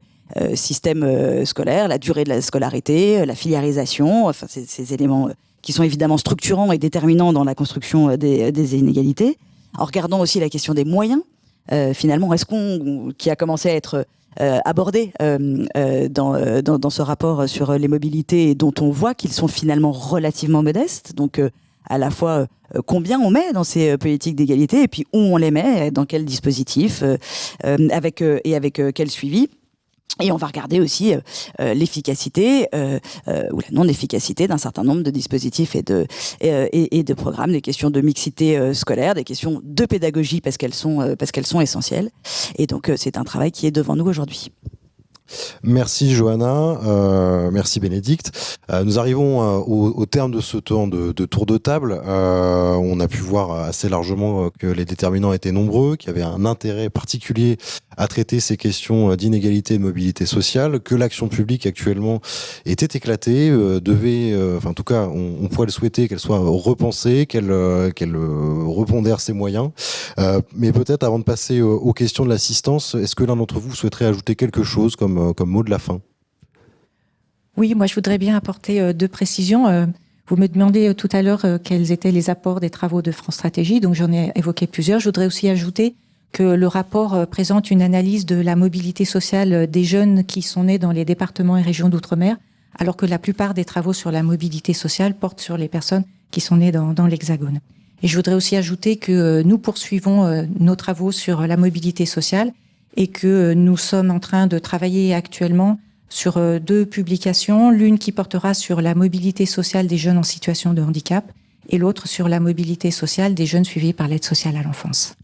Speaker 3: système scolaire, la durée de la scolarité, la filiarisation, enfin ces éléments qui sont évidemment structurants et déterminants dans la construction des inégalités, en regardant aussi la question des moyens. Finalement, qui a commencé à être abordé dans ce rapport sur les mobilités, dont on voit qu'ils sont finalement relativement modestes. Donc, à la fois combien on met dans ces politiques d'égalité, et puis où on les met, dans quel dispositif, avec quel suivi. Et on va regarder aussi l'efficacité ou la non-efficacité d'un certain nombre de dispositifs et de programmes, des questions de mixité scolaire, des questions de pédagogie parce qu'elles sont essentielles. Et donc c'est un travail qui est devant nous aujourd'hui.
Speaker 1: Merci Johanna, merci Bénédicte. Nous arrivons au terme de ce temps de tour de table. On a pu voir assez largement que les déterminants étaient nombreux, qu'il y avait un intérêt particulier à traiter ces questions d'inégalité et de mobilité sociale, que l'action publique actuellement était éclatée, en tout cas, on pourrait le souhaiter qu'elle soit repensée, qu'elle repondère ses moyens. Mais peut-être avant de passer aux questions de l'assistance, est-ce que l'un d'entre vous souhaiterait ajouter quelque chose comme mot de la fin?
Speaker 4: Oui, moi je voudrais bien apporter deux précisions. Vous me demandez tout à l'heure quels étaient les apports des travaux de France Stratégie, donc j'en ai évoqué plusieurs. Je voudrais aussi ajouter que le rapport présente une analyse de la mobilité sociale des jeunes qui sont nés dans les départements et régions d'outre-mer, alors que la plupart des travaux sur la mobilité sociale portent sur les personnes qui sont nées dans l'Hexagone. Et je voudrais aussi ajouter que nous poursuivons nos travaux sur la mobilité sociale et que nous sommes en train de travailler actuellement sur deux publications, l'une qui portera sur la mobilité sociale des jeunes en situation de handicap et l'autre sur la mobilité sociale des jeunes suivis par l'aide sociale à l'enfance.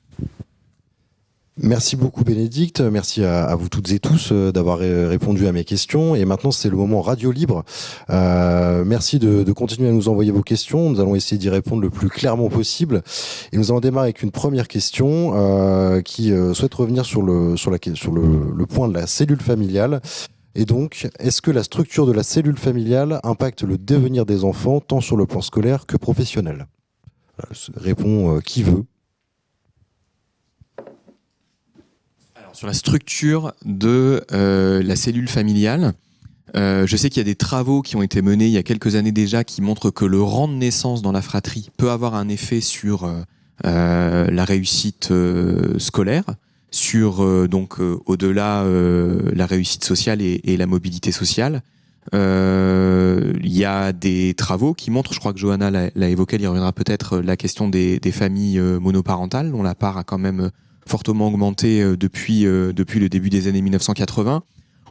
Speaker 1: Merci beaucoup Bénédicte, merci à vous toutes et tous d'avoir répondu à mes questions. Et maintenant c'est le moment radio libre. Merci de continuer à nous envoyer vos questions. Nous allons essayer d'y répondre le plus clairement possible. Et nous allons démarrer avec une première question qui souhaite revenir sur le point de la cellule familiale. Et donc, est-ce que la structure de la cellule familiale impacte le devenir des enfants, tant sur le plan scolaire que professionnel? Répond qui veut.
Speaker 2: Alors, sur la structure de la cellule familiale, je sais qu'il y a des travaux qui ont été menés il y a quelques années déjà qui montrent que le rang de naissance dans la fratrie peut avoir un effet sur la réussite scolaire, sur donc au-delà la réussite sociale et la mobilité sociale. Il y a des travaux qui montrent, je crois que Johanna l'a évoqué, elle y reviendra peut-être, la question des familles monoparentales, dont la part a quand même fortement augmenté depuis le début des années 1980.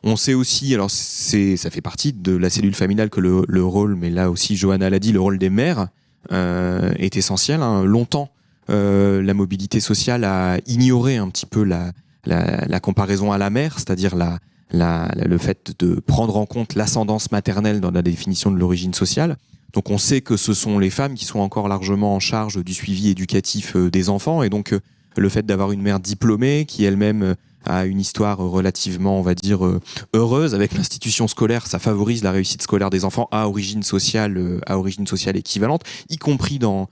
Speaker 2: On sait aussi, alors ça fait partie de la cellule familiale que le rôle, mais là aussi Johanna l'a dit, le rôle des mères est essentiel. Hein. Longtemps, la mobilité sociale a ignoré un petit peu la comparaison à la mère, c'est-à-dire le fait de prendre en compte l'ascendance maternelle dans la définition de l'origine sociale. Donc on sait que ce sont les femmes qui sont encore largement en charge du suivi éducatif des enfants, et donc le fait d'avoir une mère diplômée qui elle-même a une histoire relativement, on va dire, heureuse avec l'institution scolaire, ça favorise la réussite scolaire des enfants à origine sociale équivalente, y compris dans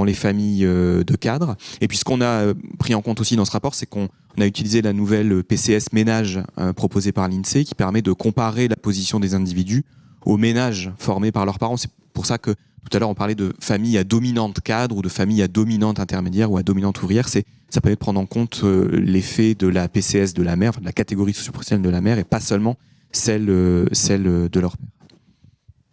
Speaker 2: les familles de cadres. Et puis ce qu'on a pris en compte aussi dans ce rapport, c'est qu'on a utilisé la nouvelle PCS ménage proposée par l'INSEE qui permet de comparer la position des individus aux ménages formés par leurs parents. C'est pour ça que tout à l'heure on parlait de famille à dominante cadre ou de famille à dominante intermédiaire ou à dominante ouvrière. Ça permet de prendre en compte l'effet de la PCS de la mère, de la catégorie socio-professionnelle de la mère, et pas seulement celle de leur père.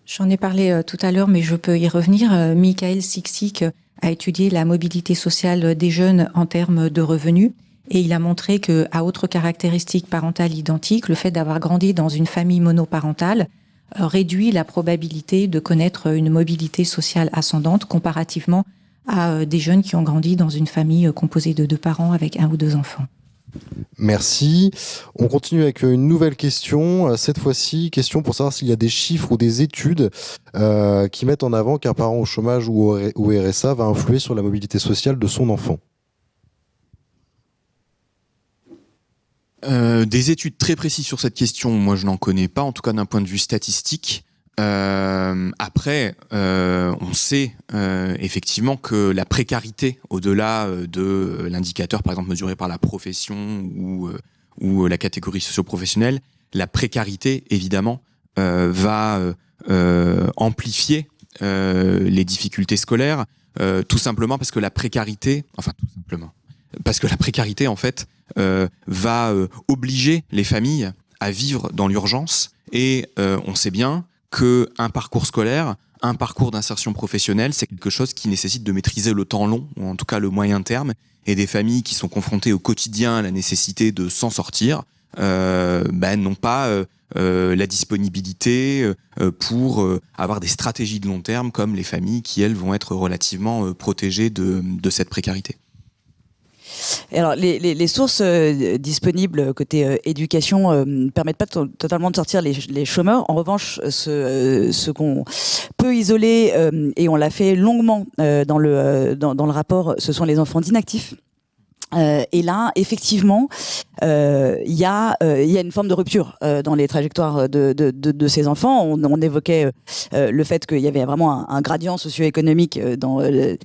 Speaker 4: J'en ai parlé tout à l'heure, mais je peux y revenir. Michael Siksik a étudié la mobilité sociale des jeunes en termes de revenus, et il a montré que, à autres caractéristiques parentales identiques, le fait d'avoir grandi dans une famille monoparentale réduit la probabilité de connaître une mobilité sociale ascendante comparativement à des jeunes qui ont grandi dans une famille composée de 2 parents avec 1 ou 2 enfants.
Speaker 1: Merci. On continue avec une nouvelle question. Cette fois-ci, question pour savoir s'il y a des chiffres ou des études qui mettent en avant qu'un parent au chômage ou au RSA va influer sur la mobilité sociale de son enfant.
Speaker 2: Des études très précises sur cette question, moi je n'en connais pas, en tout cas d'un point de vue statistique. Après, on sait effectivement que la précarité, au-delà de l'indicateur par exemple mesuré par la profession ou la catégorie socio-professionnelle, la précarité évidemment va amplifier les difficultés scolaires, tout simplement parce que la précarité, en fait va obliger les familles à vivre dans l'urgence, et on sait bien qu'un parcours scolaire, un parcours d'insertion professionnelle, c'est quelque chose qui nécessite de maîtriser le temps long, ou en tout cas le moyen terme, et des familles qui sont confrontées au quotidien à la nécessité de s'en sortir, n'ont pas la disponibilité pour avoir des stratégies de long terme comme les familles qui, elles, vont être relativement protégées de cette précarité.
Speaker 3: Alors, les sources disponibles côté éducation ne permettent pas totalement de sortir les chômeurs. En revanche, ce qu'on peut isoler, et on l'a fait longuement dans le rapport, ce sont les enfants d'inactifs. Et là, effectivement, il y a une forme de rupture dans les trajectoires de ces enfants. On évoquait le fait qu'il y avait vraiment un gradient socio-économique dans les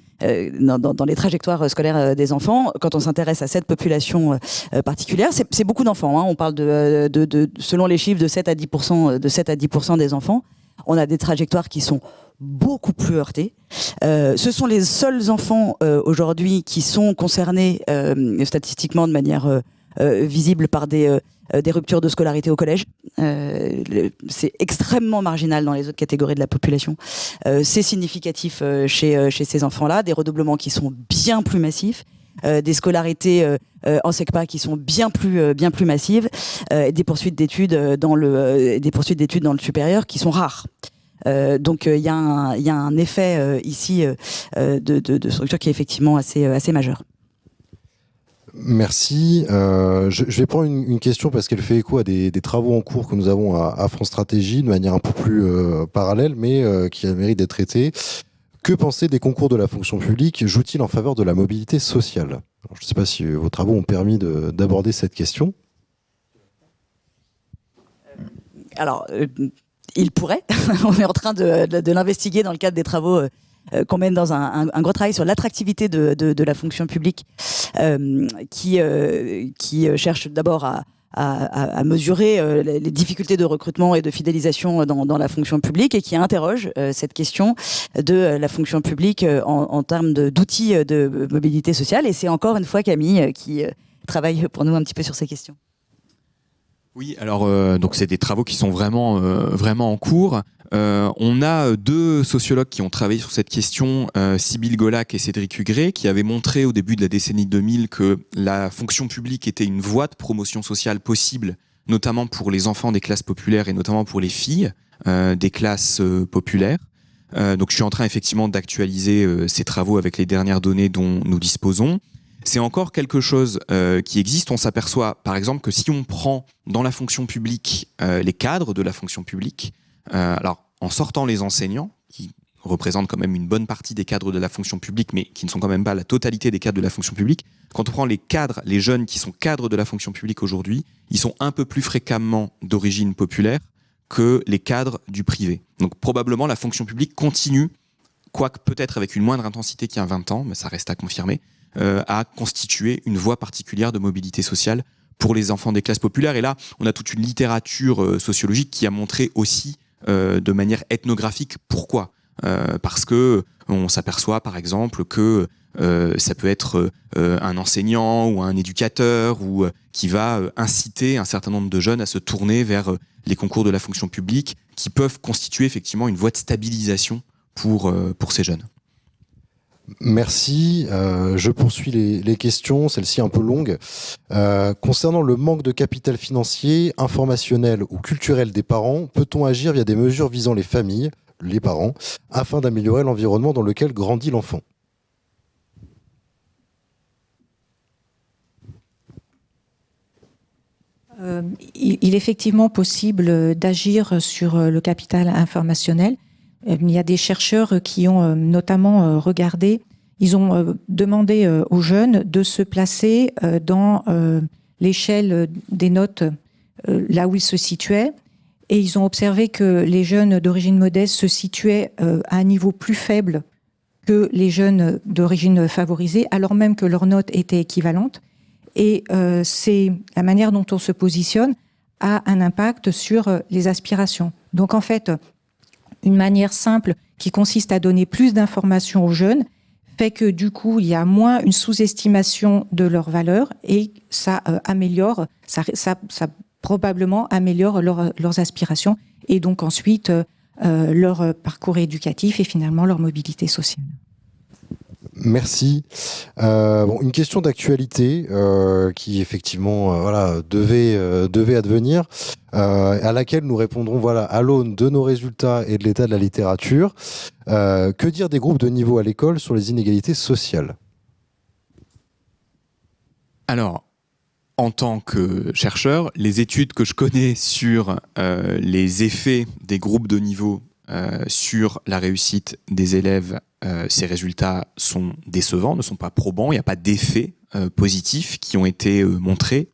Speaker 3: trajectoires scolaires des enfants. Quand on s'intéresse à cette population particulière, c'est beaucoup d'enfants. Hein. On parle selon les chiffres, de 7 à 10% des enfants. On a des trajectoires qui sont beaucoup plus heurtés. Ce sont les seuls enfants aujourd'hui qui sont concernés statistiquement de manière visible par des ruptures de scolarité au collège. C'est extrêmement marginal dans les autres catégories de la population. C'est significatif chez ces enfants-là, des redoublements qui sont bien plus massifs. Des scolarités en SECPA qui sont bien plus massives, des poursuites d'études dans le supérieur qui sont rares. Donc il y a un effet ici de structure qui est effectivement assez majeur.
Speaker 1: Merci. Je vais prendre une question parce qu'elle fait écho à des travaux en cours que nous avons à France Stratégie de manière un peu plus parallèle, mais qui a le mérite d'être traitée. Que penser des concours de la fonction publique jouent-ils en faveur de la mobilité sociale? Alors, je ne sais pas si vos travaux ont permis d'aborder cette question.
Speaker 3: Alors, il pourrait. On est en train de l'investiguer dans le cadre des travaux qu'on mène dans un gros travail sur l'attractivité de la fonction publique, qui cherche d'abord à mesurer les difficultés de recrutement et de fidélisation dans la fonction publique, et qui interroge cette question de la fonction publique en termes d'outils de mobilité sociale. Et c'est encore une fois Camille qui travaille pour nous un petit peu sur ces questions.
Speaker 2: Oui, alors donc c'est des travaux qui sont vraiment en cours. On a deux sociologues qui ont travaillé sur cette question, Sybille Golac et Cédric Hugré, qui avaient montré au début de la décennie 2000 que la fonction publique était une voie de promotion sociale possible, notamment pour les enfants des classes populaires et notamment pour les filles des classes populaires. Donc je suis en train effectivement d'actualiser ces travaux avec les dernières données dont nous disposons. C'est encore quelque chose qui existe. On s'aperçoit, par exemple, que si on prend dans la fonction publique les cadres de la fonction publique, alors en sortant les enseignants, qui représentent quand même une bonne partie des cadres de la fonction publique, mais qui ne sont quand même pas la totalité des cadres de la fonction publique, quand on prend les cadres, les jeunes qui sont cadres de la fonction publique aujourd'hui, ils sont un peu plus fréquemment d'origine populaire que les cadres du privé. Donc probablement la fonction publique continue, quoique peut-être avec une moindre intensité qu'il y a 20 ans, mais ça reste à confirmer, à constituer une voie particulière de mobilité sociale pour les enfants des classes populaires. Et là, on a toute une littérature sociologique qui a montré aussi de manière ethnographique pourquoi. Parce que on s'aperçoit par exemple que ça peut être un enseignant ou un éducateur ou qui va inciter un certain nombre de jeunes à se tourner vers les concours de la fonction publique, qui peuvent constituer effectivement une voie de stabilisation pour ces jeunes.
Speaker 1: Merci. Je poursuis les questions, celle-ci un peu longue. Concernant le manque de capital financier, informationnel ou culturel des parents, peut-on agir via des mesures visant les familles, les parents, afin d'améliorer l'environnement dans lequel grandit l'enfant ?
Speaker 4: Il est effectivement possible d'agir sur le capital informationnel. Il y a des chercheurs qui ont notamment regardé, ils ont demandé aux jeunes de se placer dans l'échelle des notes là où ils se situaient, et ils ont observé que les jeunes d'origine modeste se situaient à un niveau plus faible que les jeunes d'origine favorisée, alors même que leurs notes étaient équivalentes. Et c'est la manière dont on se positionne a un impact sur les aspirations. Donc en fait, une manière simple qui consiste à donner plus d'informations aux jeunes fait que du coup, il y a moins une sous-estimation de leurs valeurs, et ça améliore, ça probablement améliore leurs aspirations, et donc ensuite leur parcours éducatif et finalement leur mobilité sociale.
Speaker 1: Merci. Une question d'actualité qui effectivement devait advenir, à laquelle nous répondrons à l'aune de nos résultats et de l'état de la littérature. Que dire des groupes de niveau à l'école sur les inégalités sociales ?
Speaker 2: Alors, en tant que chercheur, les études que je connais sur les effets des groupes de niveau sur la réussite des élèves, ces résultats sont décevants, ne sont pas probants, il n'y a pas d'effets positifs qui ont été montrés.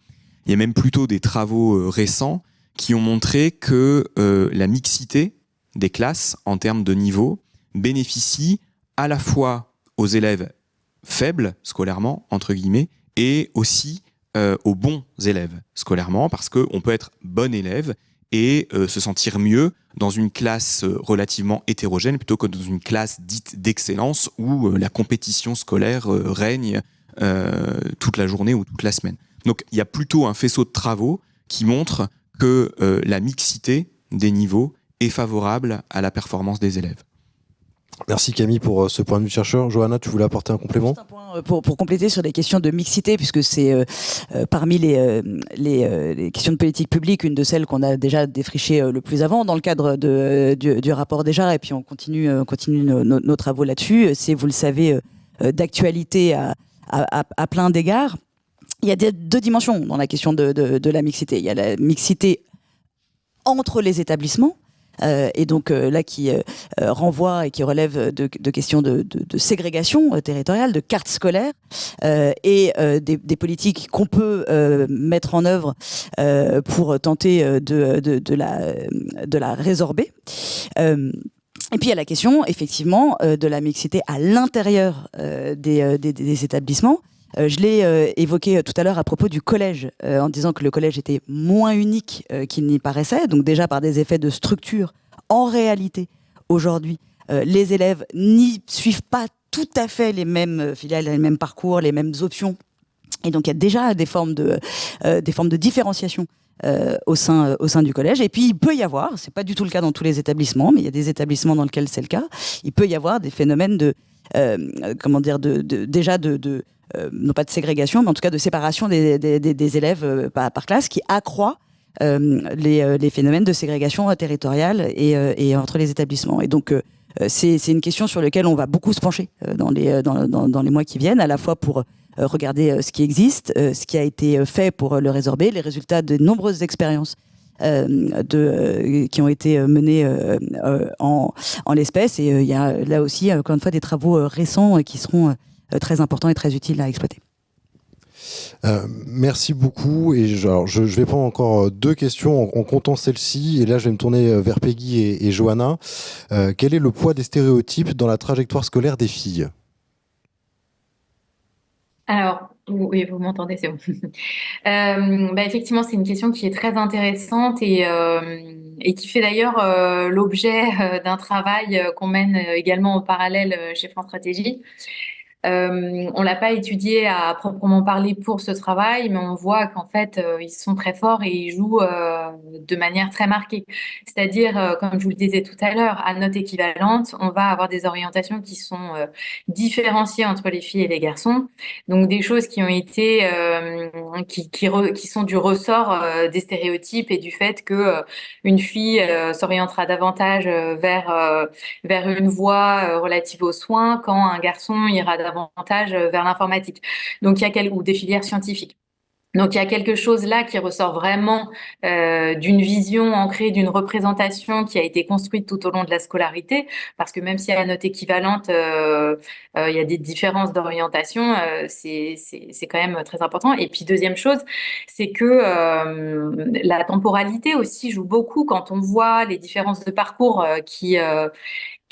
Speaker 2: Il y a même plutôt des travaux récents qui ont montré que la mixité des classes en termes de niveau bénéficie à la fois aux élèves faibles scolairement, entre guillemets, et aussi aux bons élèves scolairement, parce qu'on peut être bon élève et se sentir mieux dans une classe relativement hétérogène plutôt que dans une classe dite d'excellence où la compétition scolaire règne toute la journée ou toute la semaine. Donc il y a plutôt un faisceau de travaux qui montre que la mixité des niveaux est favorable à la performance des élèves.
Speaker 1: Merci Camille pour ce point de vue de chercheur. Johanna, tu voulais apporter un complément ?
Speaker 3: Juste un point pour compléter sur les questions de mixité, puisque c'est parmi les questions de politique publique, une de celles qu'on a déjà défrichées le plus avant dans le cadre du rapport déjà, et puis on continue nos travaux là-dessus. C'est, vous le savez, d'actualité à plein d'égards. Il y a deux dimensions dans la question de la mixité. Il y a la mixité entre les établissements, et donc là qui renvoie et qui relève de questions de ségrégation territoriale, de carte scolaire, et des politiques qu'on peut mettre en œuvre pour tenter de la résorber. Et puis il y a la question, effectivement, de la mixité à l'intérieur des établissements. Je l'ai évoqué tout à l'heure à propos du collège, en disant que le collège était moins unique qu'il n'y paraissait, donc déjà par des effets de structure. En réalité, aujourd'hui, les élèves n'y suivent pas tout à fait les mêmes filiales, les mêmes parcours, les mêmes options. Et donc il y a déjà des formes de différenciation au sein du collège. Et puis il peut y avoir, c'est pas du tout le cas dans tous les établissements, mais il y a des établissements dans lesquels c'est le cas, il peut y avoir des phénomènes non pas de ségrégation, mais en tout cas de séparation des élèves par classe, qui accroît les phénomènes de ségrégation territoriale et entre les établissements. Et donc c'est une question sur laquelle on va beaucoup se pencher dans les mois qui viennent, à la fois pour regarder ce qui existe, ce qui a été fait pour le résorber, les résultats de nombreuses expériences qui ont été menées en l'espèce. Et il y a là aussi, encore une fois, des travaux récents qui seront très importants et très utiles à exploiter.
Speaker 1: Merci beaucoup. Et je vais prendre encore 2 questions en comptant celle-ci. Et là, je vais me tourner vers Peggy et Johanna. Quel est le poids des stéréotypes dans la trajectoire scolaire des filles ?
Speaker 5: Alors, oui, vous m'entendez, c'est bon. Effectivement, c'est une question qui est très intéressante et qui fait d'ailleurs l'objet d'un travail qu'on mène également en parallèle chez France Stratégie. On l'a pas étudié à proprement parler pour ce travail, mais on voit qu'en fait, ils sont très forts et ils jouent de manière très marquée. C'est-à-dire, comme je vous le disais tout à l'heure, à note équivalente, on va avoir des orientations qui sont différenciées entre les filles et les garçons. Donc des choses qui ont été, qui sont du ressort des stéréotypes et du fait que une fille s'orientera davantage vers une voie relative aux soins, quand un garçon ira davantage vers l'informatique. Donc ou des filières scientifiques. Donc il y a quelque chose là qui ressort vraiment d'une vision ancrée, d'une représentation qui a été construite tout au long de la scolarité, parce que même si à la note équivalente, il y a des différences d'orientation, c'est quand même très important. Et puis deuxième chose, c'est que la temporalité aussi joue beaucoup quand on voit les différences de parcours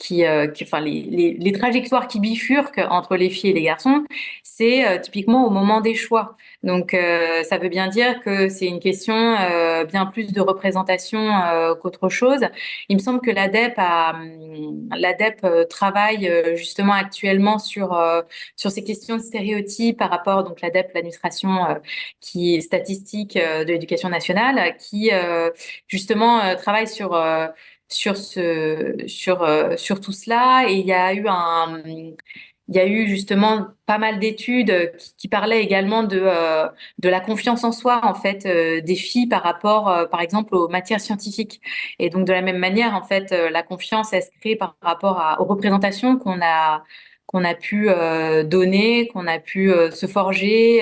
Speaker 5: les trajectoires qui bifurquent entre les filles et les garçons, c'est typiquement au moment des choix. Donc, ça veut bien dire que c'est une question bien plus de représentation qu'autre chose. Il me semble que l'ADEP travaille justement actuellement sur ces questions de stéréotypes par rapport, donc l'ADEP, l'administration qui est statistique de l'éducation nationale, qui justement travaille sur tout cela. Et il y a eu justement pas mal d'études qui parlaient également de la confiance en soi en fait des filles par rapport par exemple aux matières scientifiques. Et donc de la même manière en fait la confiance elle se crée par rapport aux représentations qu'on a pu donner, qu'on a pu se forger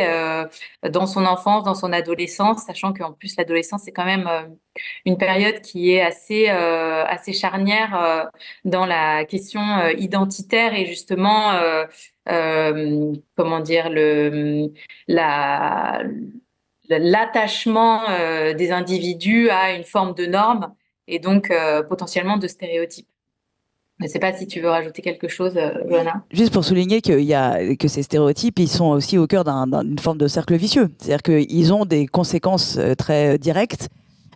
Speaker 5: dans son enfance, dans son adolescence, sachant qu'en plus l'adolescence c'est quand même une période qui est assez charnière dans la question identitaire et justement comment dire l'attachement des individus à une forme de norme et donc potentiellement de stéréotypes. Je ne sais pas si tu veux rajouter quelque chose, Johanna.
Speaker 3: Juste pour souligner que ces stéréotypes, ils sont aussi au cœur d'une forme de cercle vicieux. C'est-à-dire qu'ils ont des conséquences très directes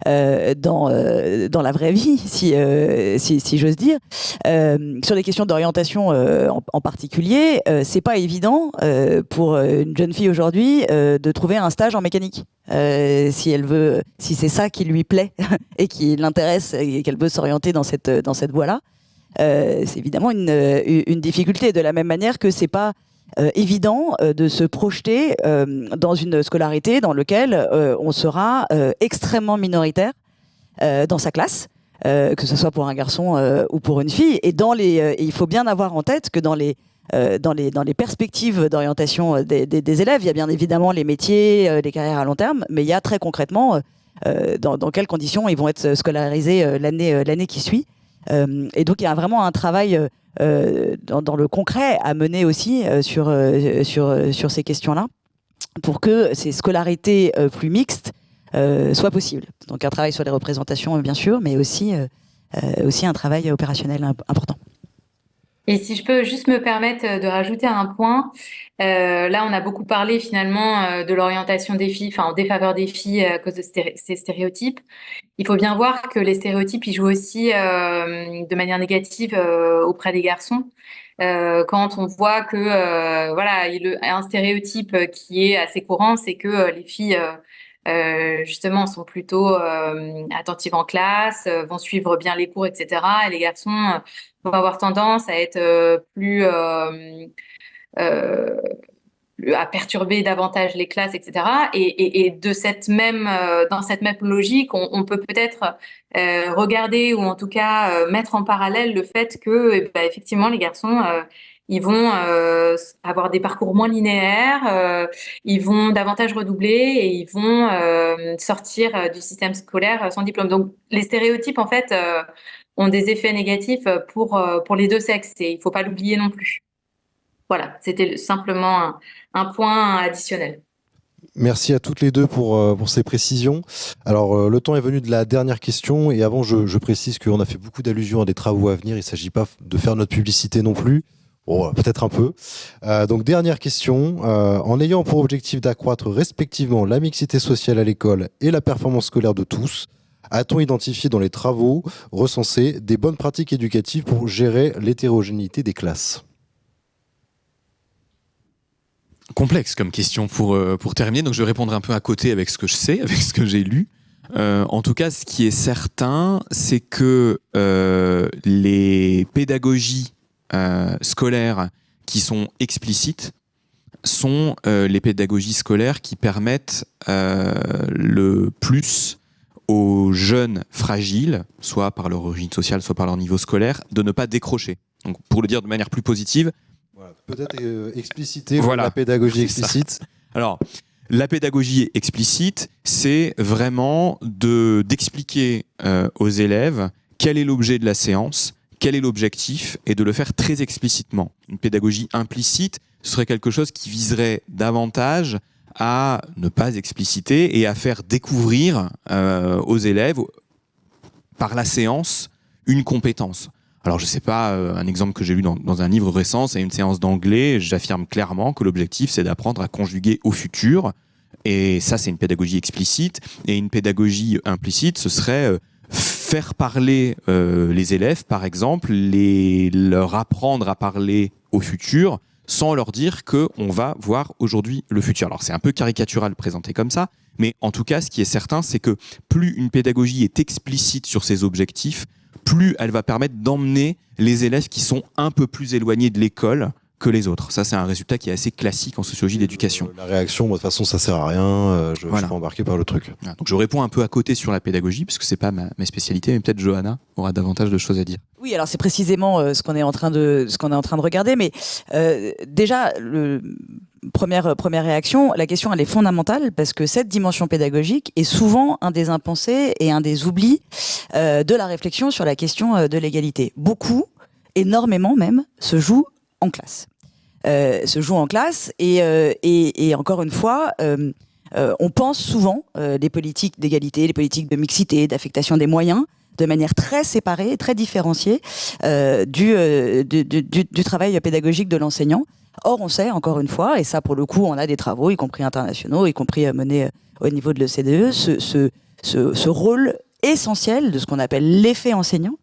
Speaker 3: dans la vraie vie, si j'ose dire. Sur les questions d'orientation en particulier, c'est pas évident pour une jeune fille aujourd'hui de trouver un stage en mécanique. Si c'est ça qui lui plaît et qui l'intéresse et qu'elle veut s'orienter dans cette voie-là. C'est évidemment une difficulté, de la même manière que c'est pas évident de se projeter dans une scolarité dans laquelle on sera extrêmement minoritaire dans sa classe, que ce soit pour un garçon ou pour une fille. Et il faut bien avoir en tête que dans les perspectives d'orientation des élèves, il y a bien évidemment les métiers, les carrières à long terme, mais il y a très concrètement dans quelles conditions ils vont être scolarisés l'année qui suit. Et donc il y a vraiment un travail dans le concret à mener aussi sur ces questions-là, pour que ces scolarités plus mixtes soient possibles. Donc un travail sur les représentations, bien sûr, mais aussi un travail opérationnel important.
Speaker 5: Et si je peux juste me permettre de rajouter un point, là on a beaucoup parlé finalement de l'orientation des filles, enfin en défaveur des filles à cause de ces stéréotypes. Il faut bien voir que les stéréotypes ils jouent aussi de manière négative auprès des garçons. Quand on voit que voilà, un stéréotype qui est assez courant, c'est que les filles justement sont plutôt attentives en classe, vont suivre bien les cours, etc. Et les garçons vont avoir tendance à être plus à perturber davantage les classes, etc. Et de cette même dans cette même logique, on peut peut-être regarder ou en tout cas mettre en parallèle le fait que effectivement les garçons ils vont avoir des parcours moins linéaires, ils vont davantage redoubler et ils vont sortir du système scolaire sans diplôme. Donc les stéréotypes en fait ont des effets négatifs pour les deux sexes et il faut pas l'oublier non plus. Voilà, c'était simplement un point additionnel.
Speaker 1: Merci à toutes les deux pour ces précisions. Alors, le temps est venu de la dernière question. Et avant, je précise qu'on a fait beaucoup d'allusions à des travaux à venir. Il ne s'agit pas de faire notre publicité non plus. Bon, peut-être un peu. Donc, dernière question. En ayant pour objectif d'accroître respectivement la mixité sociale à l'école et la performance scolaire de tous, a-t-on identifié dans les travaux recensés des bonnes pratiques éducatives pour gérer l'hétérogénéité des classes ?
Speaker 2: Complexe comme question pour terminer, donc je vais répondre un peu à côté avec ce que je sais, avec ce que j'ai lu. En tout cas, ce qui est certain, c'est que les pédagogies scolaires qui sont explicites sont les pédagogies scolaires qui permettent le plus aux jeunes fragiles, soit par leur origine sociale, soit par leur niveau scolaire, de ne pas décrocher. Donc, pour le dire de manière plus positive,
Speaker 1: voilà, peut-être expliciter
Speaker 2: voilà,
Speaker 1: la pédagogie explicite.
Speaker 2: Alors, la pédagogie explicite, c'est vraiment d'expliquer aux élèves quel est l'objet de la séance, quel est l'objectif, et de le faire très explicitement. Une pédagogie implicite, ce serait quelque chose qui viserait davantage à ne pas expliciter et à faire découvrir aux élèves, par la séance, une compétence. Alors, je ne sais pas, un exemple que j'ai lu dans un livre récent, c'est une séance d'anglais. J'affirme clairement que l'objectif, c'est d'apprendre à conjuguer au futur. Et ça, c'est une pédagogie explicite. Et une pédagogie implicite, ce serait faire parler les élèves, par exemple, leur apprendre à parler au futur, sans leur dire qu'on va voir aujourd'hui le futur. Alors, c'est un peu caricatural présenté comme ça, mais en tout cas, ce qui est certain, c'est que plus une pédagogie est explicite sur ses objectifs, plus elle va permettre d'emmener les élèves qui sont un peu plus éloignés de l'école que les autres. Ça, c'est un résultat qui est assez classique en sociologie d'éducation.
Speaker 1: La réaction, moi, de toute façon, ça sert à rien. Je suis pas embarqué par le truc.
Speaker 2: Voilà. Donc, je réponds un peu à côté sur la pédagogie, parce que c'est pas ma spécialité, mais peut-être Johanna aura davantage de choses à dire.
Speaker 3: Oui, alors c'est précisément ce qu'on est en train de regarder, mais déjà première réaction, la question elle est fondamentale parce que cette dimension pédagogique est souvent un des impensés et un des oublis de la réflexion sur la question de l'égalité. Beaucoup, énormément même, se joue en classe. Et encore une fois, on pense souvent les politiques d'égalité, les politiques de mixité, d'affectation des moyens, de manière très séparée, très différenciée du travail pédagogique de l'enseignant. Or, on sait, encore une fois, et ça pour le coup, on a des travaux, y compris internationaux, y compris menés au niveau de l'OCDE, ce rôle essentiel de ce qu'on appelle l'effet enseignant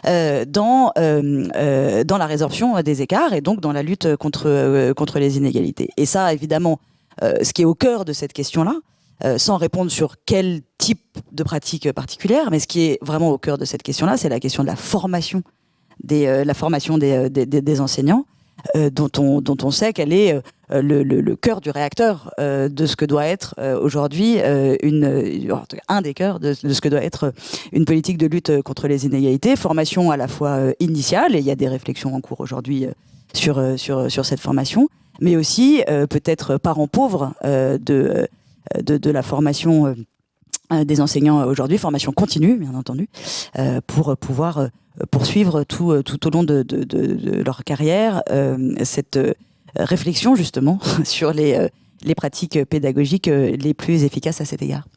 Speaker 3: dans la résorption des écarts et donc dans la lutte contre les inégalités. Et ça, évidemment, ce qui est au cœur de cette question-là, sans répondre sur quel type de pratique particulière, mais ce qui est vraiment au cœur de cette question-là, c'est la question de la formation des enseignants, dont on sait qu'elle est le cœur du réacteur de ce que doit être aujourd'hui un des cœurs de ce que doit être une politique de lutte contre les inégalités. Formation à la fois initiale, et il y a des réflexions en cours aujourd'hui sur cette formation, mais aussi peut-être parent pauvre de la formation des enseignants aujourd'hui, formation continue, bien entendu, pour pouvoir poursuivre tout au long de leur carrière cette réflexion justement sur les pratiques pédagogiques les plus efficaces à cet égard.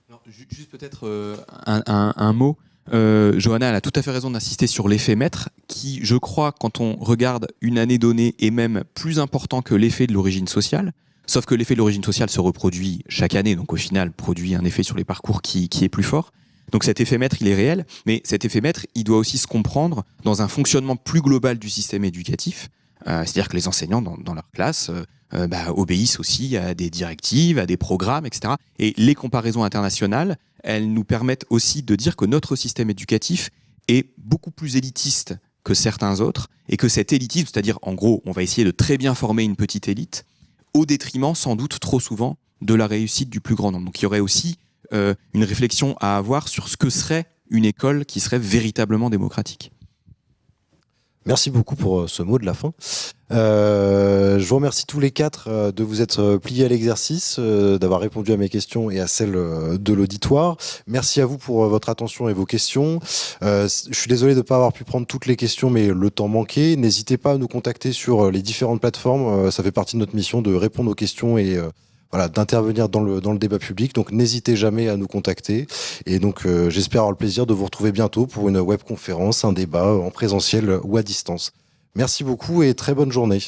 Speaker 2: Alors, juste peut-être un mot. Johanna, elle a tout à fait raison d'insister sur l'effet maître, qui, je crois, quand on regarde une année donnée, est même plus important que l'effet de l'origine sociale. Sauf que l'effet de l'origine sociale se reproduit chaque année, donc au final produit un effet sur les parcours qui est plus fort. Donc cet effet maître, il est réel, mais cet effet maître, il doit aussi se comprendre dans un fonctionnement plus global du système éducatif. C'est-à-dire que les enseignants dans leur classe obéissent aussi à des directives, à des programmes, etc. Et les comparaisons internationales, elles nous permettent aussi de dire que notre système éducatif est beaucoup plus élitiste que certains autres, et que cet élitisme, c'est-à-dire en gros, on va essayer de très bien former une petite élite, au détriment sans doute trop souvent de la réussite du plus grand nombre. Donc il y aurait aussi une réflexion à avoir sur ce que serait une école qui serait véritablement démocratique.
Speaker 1: Merci beaucoup pour ce mot de la fin. Je vous remercie tous les quatre de vous être pliés à l'exercice, d'avoir répondu à mes questions et à celles de l'auditoire. Merci à vous pour votre attention et vos questions. Je suis désolé de ne pas avoir pu prendre toutes les questions, mais le temps manquait. N'hésitez pas à nous contacter sur les différentes plateformes. Ça fait partie de notre mission de répondre aux questions et d'intervenir dans le débat public. Donc n'hésitez jamais à nous contacter. Et donc j'espère avoir le plaisir de vous retrouver bientôt pour une webconférence, un débat en présentiel ou à distance. Merci beaucoup et très bonne journée.